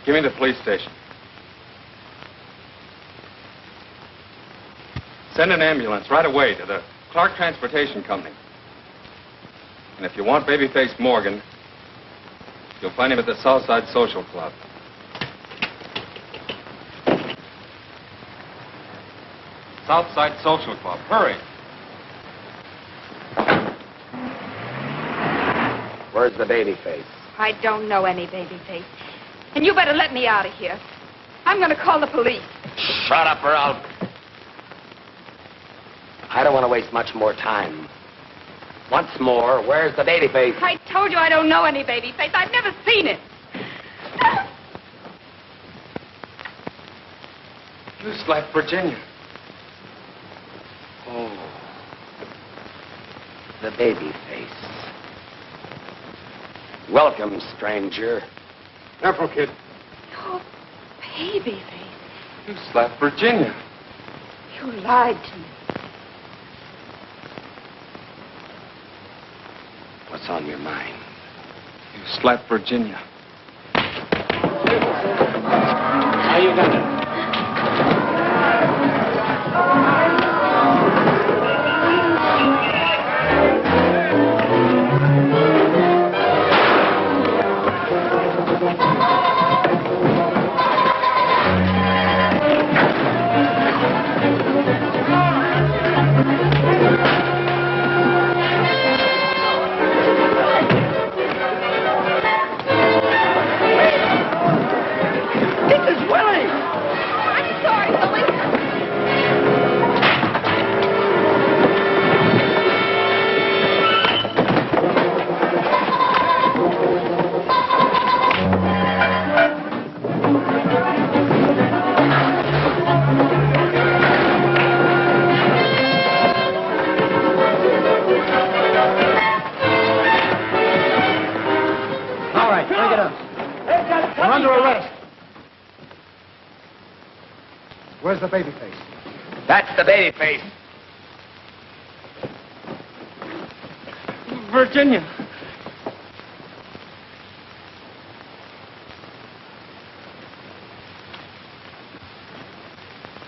Give me the police station. Send an ambulance right away to the Clark Transportation Company. And if you want Babyface Morgan, you'll find him at the Southside Social Club. Southside Social Club. Hurry. Where's the Babyface? I don't know any Babyface. And you better let me out of here. I'm going to call the police. Shut up or I'll... I don't want to waste much more time. Once more, where's the Babyface? I told you I don't know any Babyface. I've never seen it. You slapped Virginia. Oh. The Babyface. Welcome, stranger. Careful, kid. Oh, Babyface. You slapped Virginia. You lied to me. What's on your mind? You slapped Virginia. How you got it? Where's the Babyface? That's the Babyface. Virginia.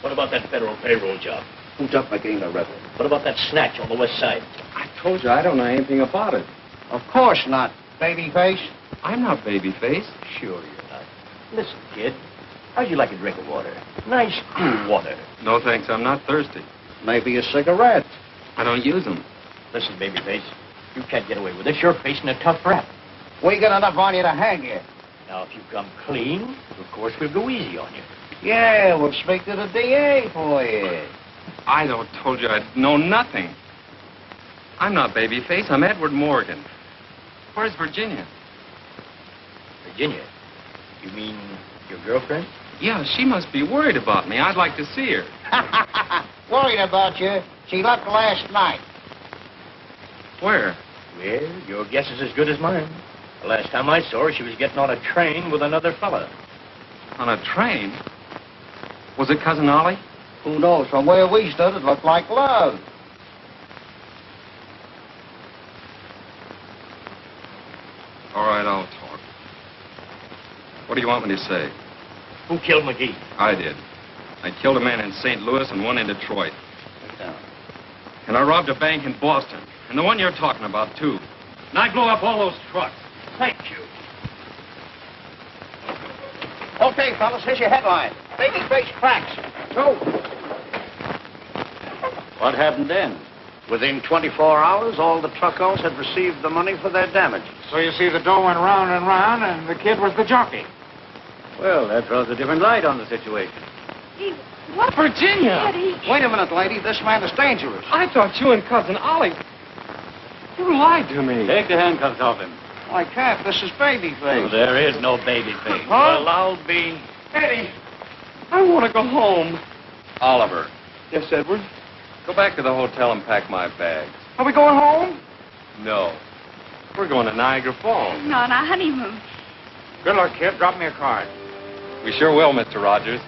What about that federal payroll job? Who dumped like being a rebel? What about that snatch on the west side? I told you I don't know anything about it. Of course not, Babyface. I'm not babyface. Sure you're not. Listen, kid. How'd you like a drink of water? Nice, cool water. No, thanks. I'm not thirsty. Maybe a cigarette. I don't use them. Listen, babyface. You can't get away with this. You're facing a tough rap. We got enough on you to hang you. Now, if you come clean, of course we'll go easy on you. Yeah, we'll speak to the DA for you. I don't told you I know nothing. I'm not babyface. I'm Edward Morgan. Where's Virginia? Virginia? You mean your girlfriend? Yeah, she must be worried about me. I'd like to see her. Worried about you. She left last night. Where? Well, your guess is as good as mine. The last time I saw her, she was getting on a train with another fella. On a train? Was it Cousin Ollie? Who knows? From where we stood, it looked like love. All right, I'll talk. What do you want me to say? Who killed McGee? I did. I killed a man in St. Louis and one in Detroit. And I robbed a bank in Boston. And the one you're talking about, too. And I blew up all those trucks. Thank you. Okay, fellas, here's your headline. Babyface cracks. Go. What happened then? Within 24 hours, all the truck owners had received the money for their damages. So you see, the dough went round and round, and the kid was the jockey. Well, that throws a different light on the situation. What? Virginia! Eddie. Wait a minute, lady. This man is dangerous. I thought you and Cousin Ollie... You lied to me. Take the handcuffs off him. I can't. This is Babyface. Oh, there is no baby face. Huh? Well, I'll be... Eddie, I want to go home. Oliver. Yes, Edward? Go back to the hotel and pack my bags. Are we going home? No. We're going to Niagara Falls. No, on our honeymoon. Good luck, kid. Drop me a card. We sure will, Mr. Rogers.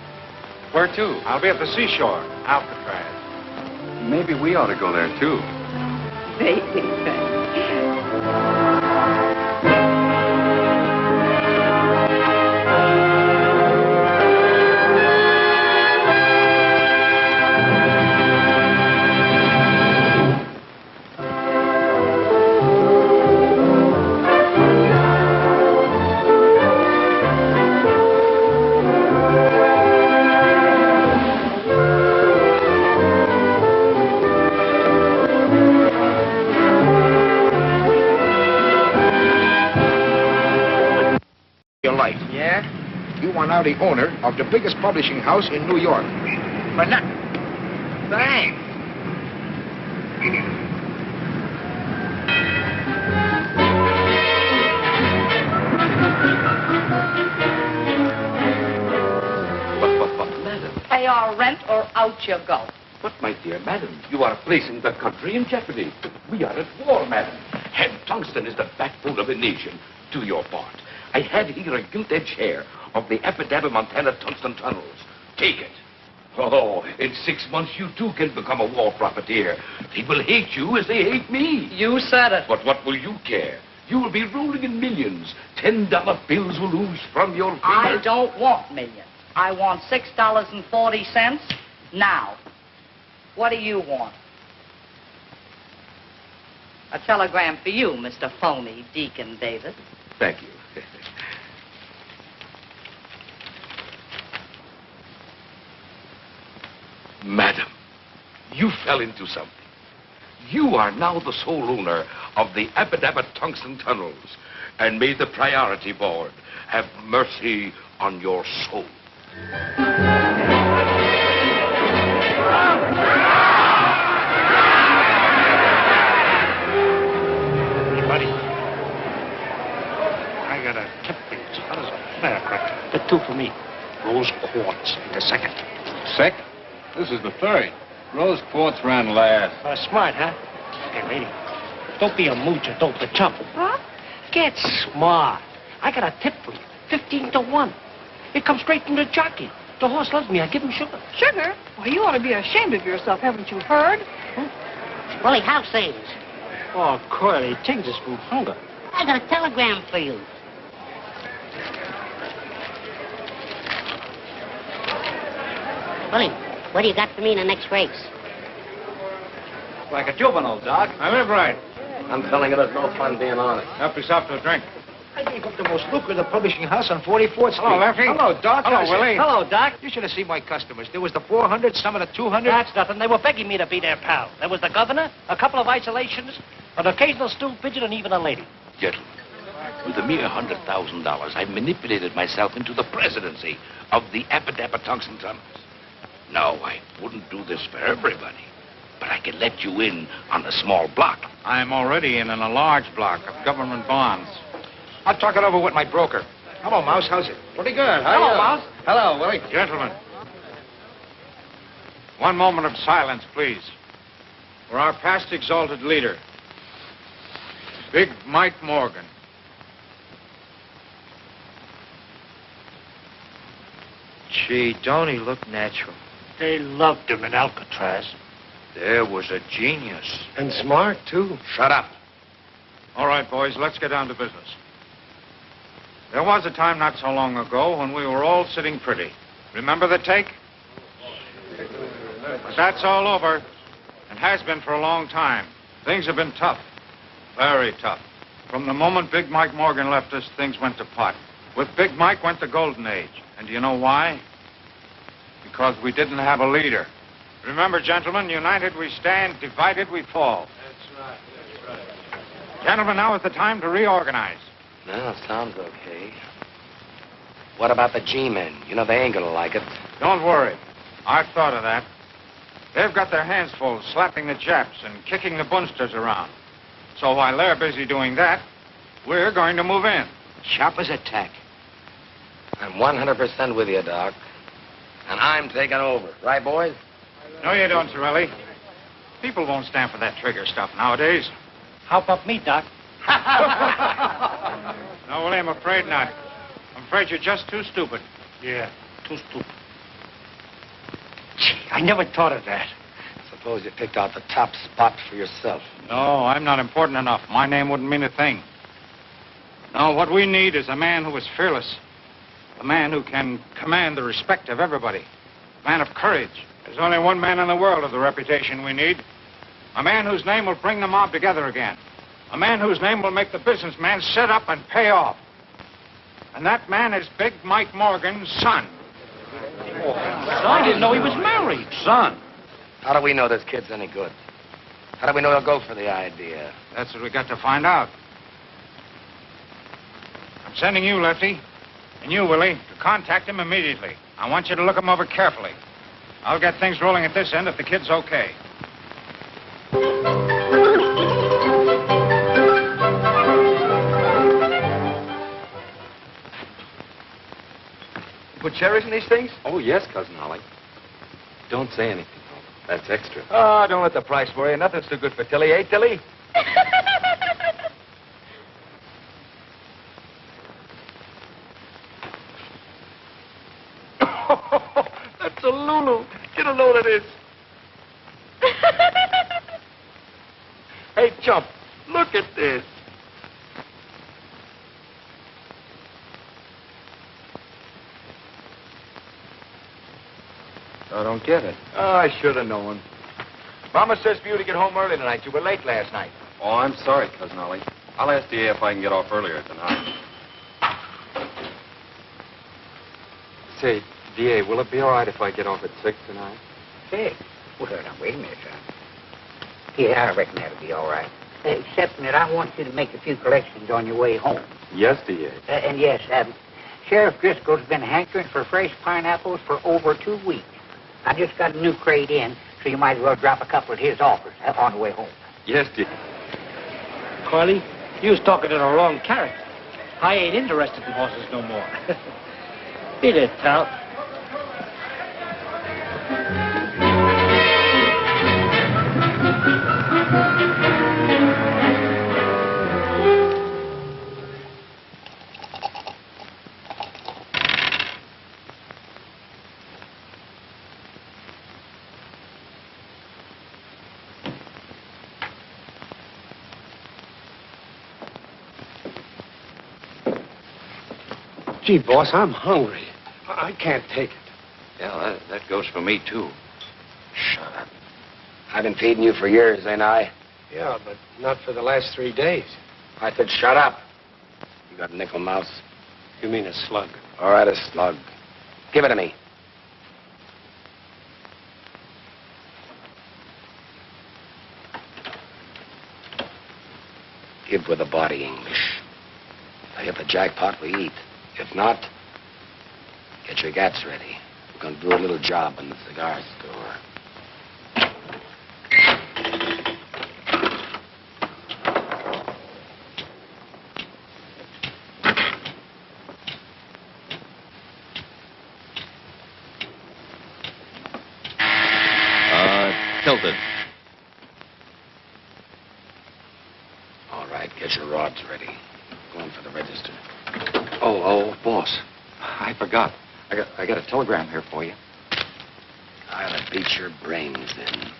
Where to? I'll be at the seashore, Alcatraz. Maybe we ought to go there, too. Babyface. Yeah? You are now the owner of the biggest publishing house in New York. For nothing. Thanks. But, madam. Pay our rent or out you go. But, my dear madam, you are placing the country in jeopardy. We are at war, madam. And tungsten is the backbone of a nation. Do your part. I had here a gilt-edged hair of the Epidaba Montana tungsten tunnels. Take it. Oh, in 6 months, you too can become a war profiteer. People hate you as they hate me. You said it. But what will you care? You will be rolling in millions. $10 bills will ooze from your fingers. I don't want millions. I want $6.40 now. What do you want? A telegram for you, Mr. Phony Deacon David. Thank you. Madam, you fell into something. You are now the sole owner of the Epidaba tungsten tunnels, and may the priority board have mercy on your soul. Hey, buddy. I got a tip for you. How does a flare crack? The two for me. Rose quartz. The second. Sick? This is the third. Rose quartz ran last. Smart, huh? Hey, lady. Don't be a moocher. Don't the chump. Huh? Get smart. I got a tip for you. 15 to 1. It comes straight from the jockey. The horse loves me. I give him sugar. Sugar? Well, you ought to be ashamed of yourself. Haven't you heard? Willie, how's things? Oh, Curly, takes us from hunger. I got a telegram for you. Willie, what do you got for me in the next race? Like a juvenile, Doc. I live right. I'm telling you, there's no fun being honest. Help yourself to a drink. I gave up the most lucrative publishing house on 44th Street. Hello, Lefty. Hello, Doc. Hello, I said, Willie. Hello, Doc. You should have seen my customers. There was the 400, some of the 200. That's nothing. They were begging me to be their pal. There was the governor, a couple of isolations, an occasional stool pigeon, and even a lady. Gentlemen, with a mere $100,000, I manipulated myself into the presidency of the Appadappa-Tungsten Tunnels. No, I wouldn't do this for everybody, but I could let you in on a small block. I'm already in a large block of government bonds. I'll talk it over with my broker. Hello, Mouse. How's it? Pretty good. How Hello, you? Mouse. Hello, Willie. Gentlemen, one moment of silence, please, for our past exalted leader, Big Mike Morgan. Gee, don't he look natural? They loved him in Alcatraz. There was a genius. And smart, too. Shut up. All right, boys, let's get down to business. There was a time not so long ago when we were all sitting pretty. Remember the take? But that's all over, and has been for a long time. Things have been tough, very tough. From the moment Big Mike Morgan left us, things went to pot. With Big Mike went the golden age. And do you know why? Because we didn't have a leader. Remember, gentlemen, united we stand, divided we fall. That's right. That's right. Gentlemen, now is the time to reorganize. No, sounds okay. What about the G-men? You know, they ain't gonna like it. Don't worry. I've thought of that. They've got their hands full slapping the Japs and kicking the Bunsters around. So while they're busy doing that, we're going to move in. Sharp as a tack. I'm 100% with you, Doc. And I'm taking over. Right, boys? No, you don't, Sorelli. People won't stand for that trigger stuff nowadays. How about me, Doc? No, Willie, I'm afraid not. I'm afraid you're just too stupid. Yeah, too stupid. Gee, I never thought of that. Suppose you picked out the top spot for yourself. No, I'm not important enough. My name wouldn't mean a thing. No, what we need is a man who is fearless. A man who can command the respect of everybody. A man of courage. There's only one man in the world of the reputation we need. A man whose name will bring the mob together again. A man whose name will make the businessman sit up and pay off. And that man is Big Mike Morgan's son. I didn't know he was married. Son. How do we know this kid's any good? How do we know he'll go for the idea? That's what we got to find out. I'm sending you, Lefty, and you, Willie, to contact him immediately. I want you to look him over carefully. I'll get things rolling at this end if the kid's okay. Put cherries in these things? Oh, yes, Cousin Ollie. Don't say anything, though. That's extra. Oh, don't let the price worry you. Nothing's too good for Tilly, eh, Tilly? That's a Lulu. Get a load of this. Hey, Chump, look at this. I don't get it. Oh, I should have known. Mama says for you to get home early tonight. You were late last night. Oh, I'm sorry, Cousin Ollie. I'll ask DA if I can get off earlier tonight. Say, DA, will it be all right if I get off at 6 tonight? Hey, well, now, wait a minute, son. Yeah, I reckon that'll be all right. Except that I want you to make a few collections on your way home. Yes, DA. And yes, Sheriff Driscoll's been hankering for fresh pineapples for over 2 weeks. I just got a new crate in, so you might as well drop a couple at his office on the way home. Yes, DA. Carly, you was talking to the wrong character. I ain't interested in horses no more. Beat it, pal. Gee, boss, I'm hungry. I can't take it. Yeah, that goes for me, too. Shut up. I've been feeding you for years, ain't I? Yeah, but not for the last 3 days. I said shut up. You got a nickel mouse? You mean a slug? All right, a slug. Give it to me. Give with the body, English. If I hit the jackpot, we eat. If not, get your gats ready. We're going to do a little job in the cigar store. Tilted. All right, get your rods ready. Going for the register. Oh, boss. I forgot. I got a telegram here for you. I ought to beat your brains in.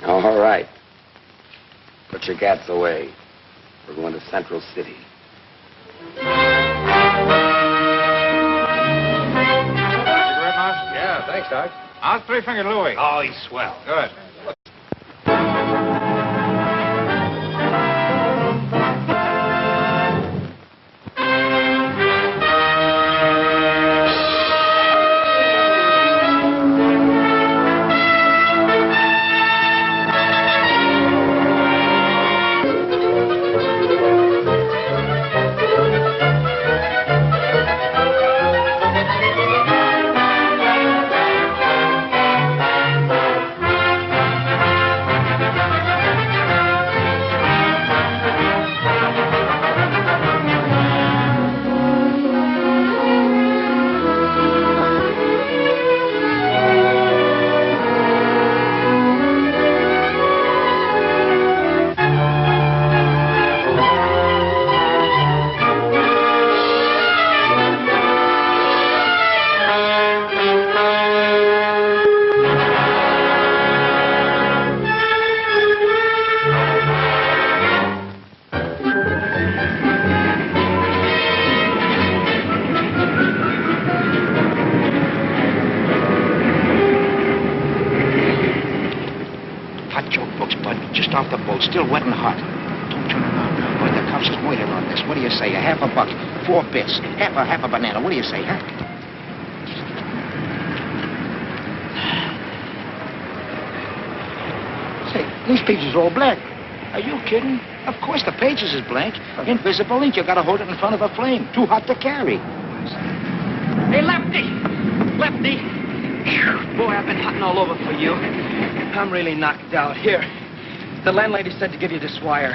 All right. Put your gats away. We're going to Central City. Yeah, thanks, Doc. How's Three-Fingered Louie? Oh, he's swell. Good. Still wet and hot. Don't turn around now, boy. The cops is waiting on this. What do you say? A half a buck, 4 bits, half a banana. What do you say, huh? Say, these pages are all blank. Are you kidding? Of course, the pages is blank. Invisible ink. You gotta hold it in front of a flame. Too hot to carry. Hey, Lefty! Lefty! Boy, I've been hunting all over for you. I'm really knocked out. Here. The landlady said to give you this wire.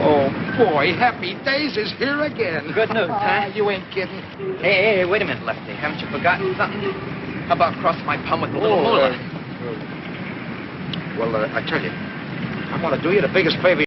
Oh, boy, Happy Days is here again. Good news, huh? You ain't kidding. Hey, wait a minute, Lefty. Haven't you forgotten something? How about crossing my palm with a little moolah? Well, I tell you, I want to do you the biggest favor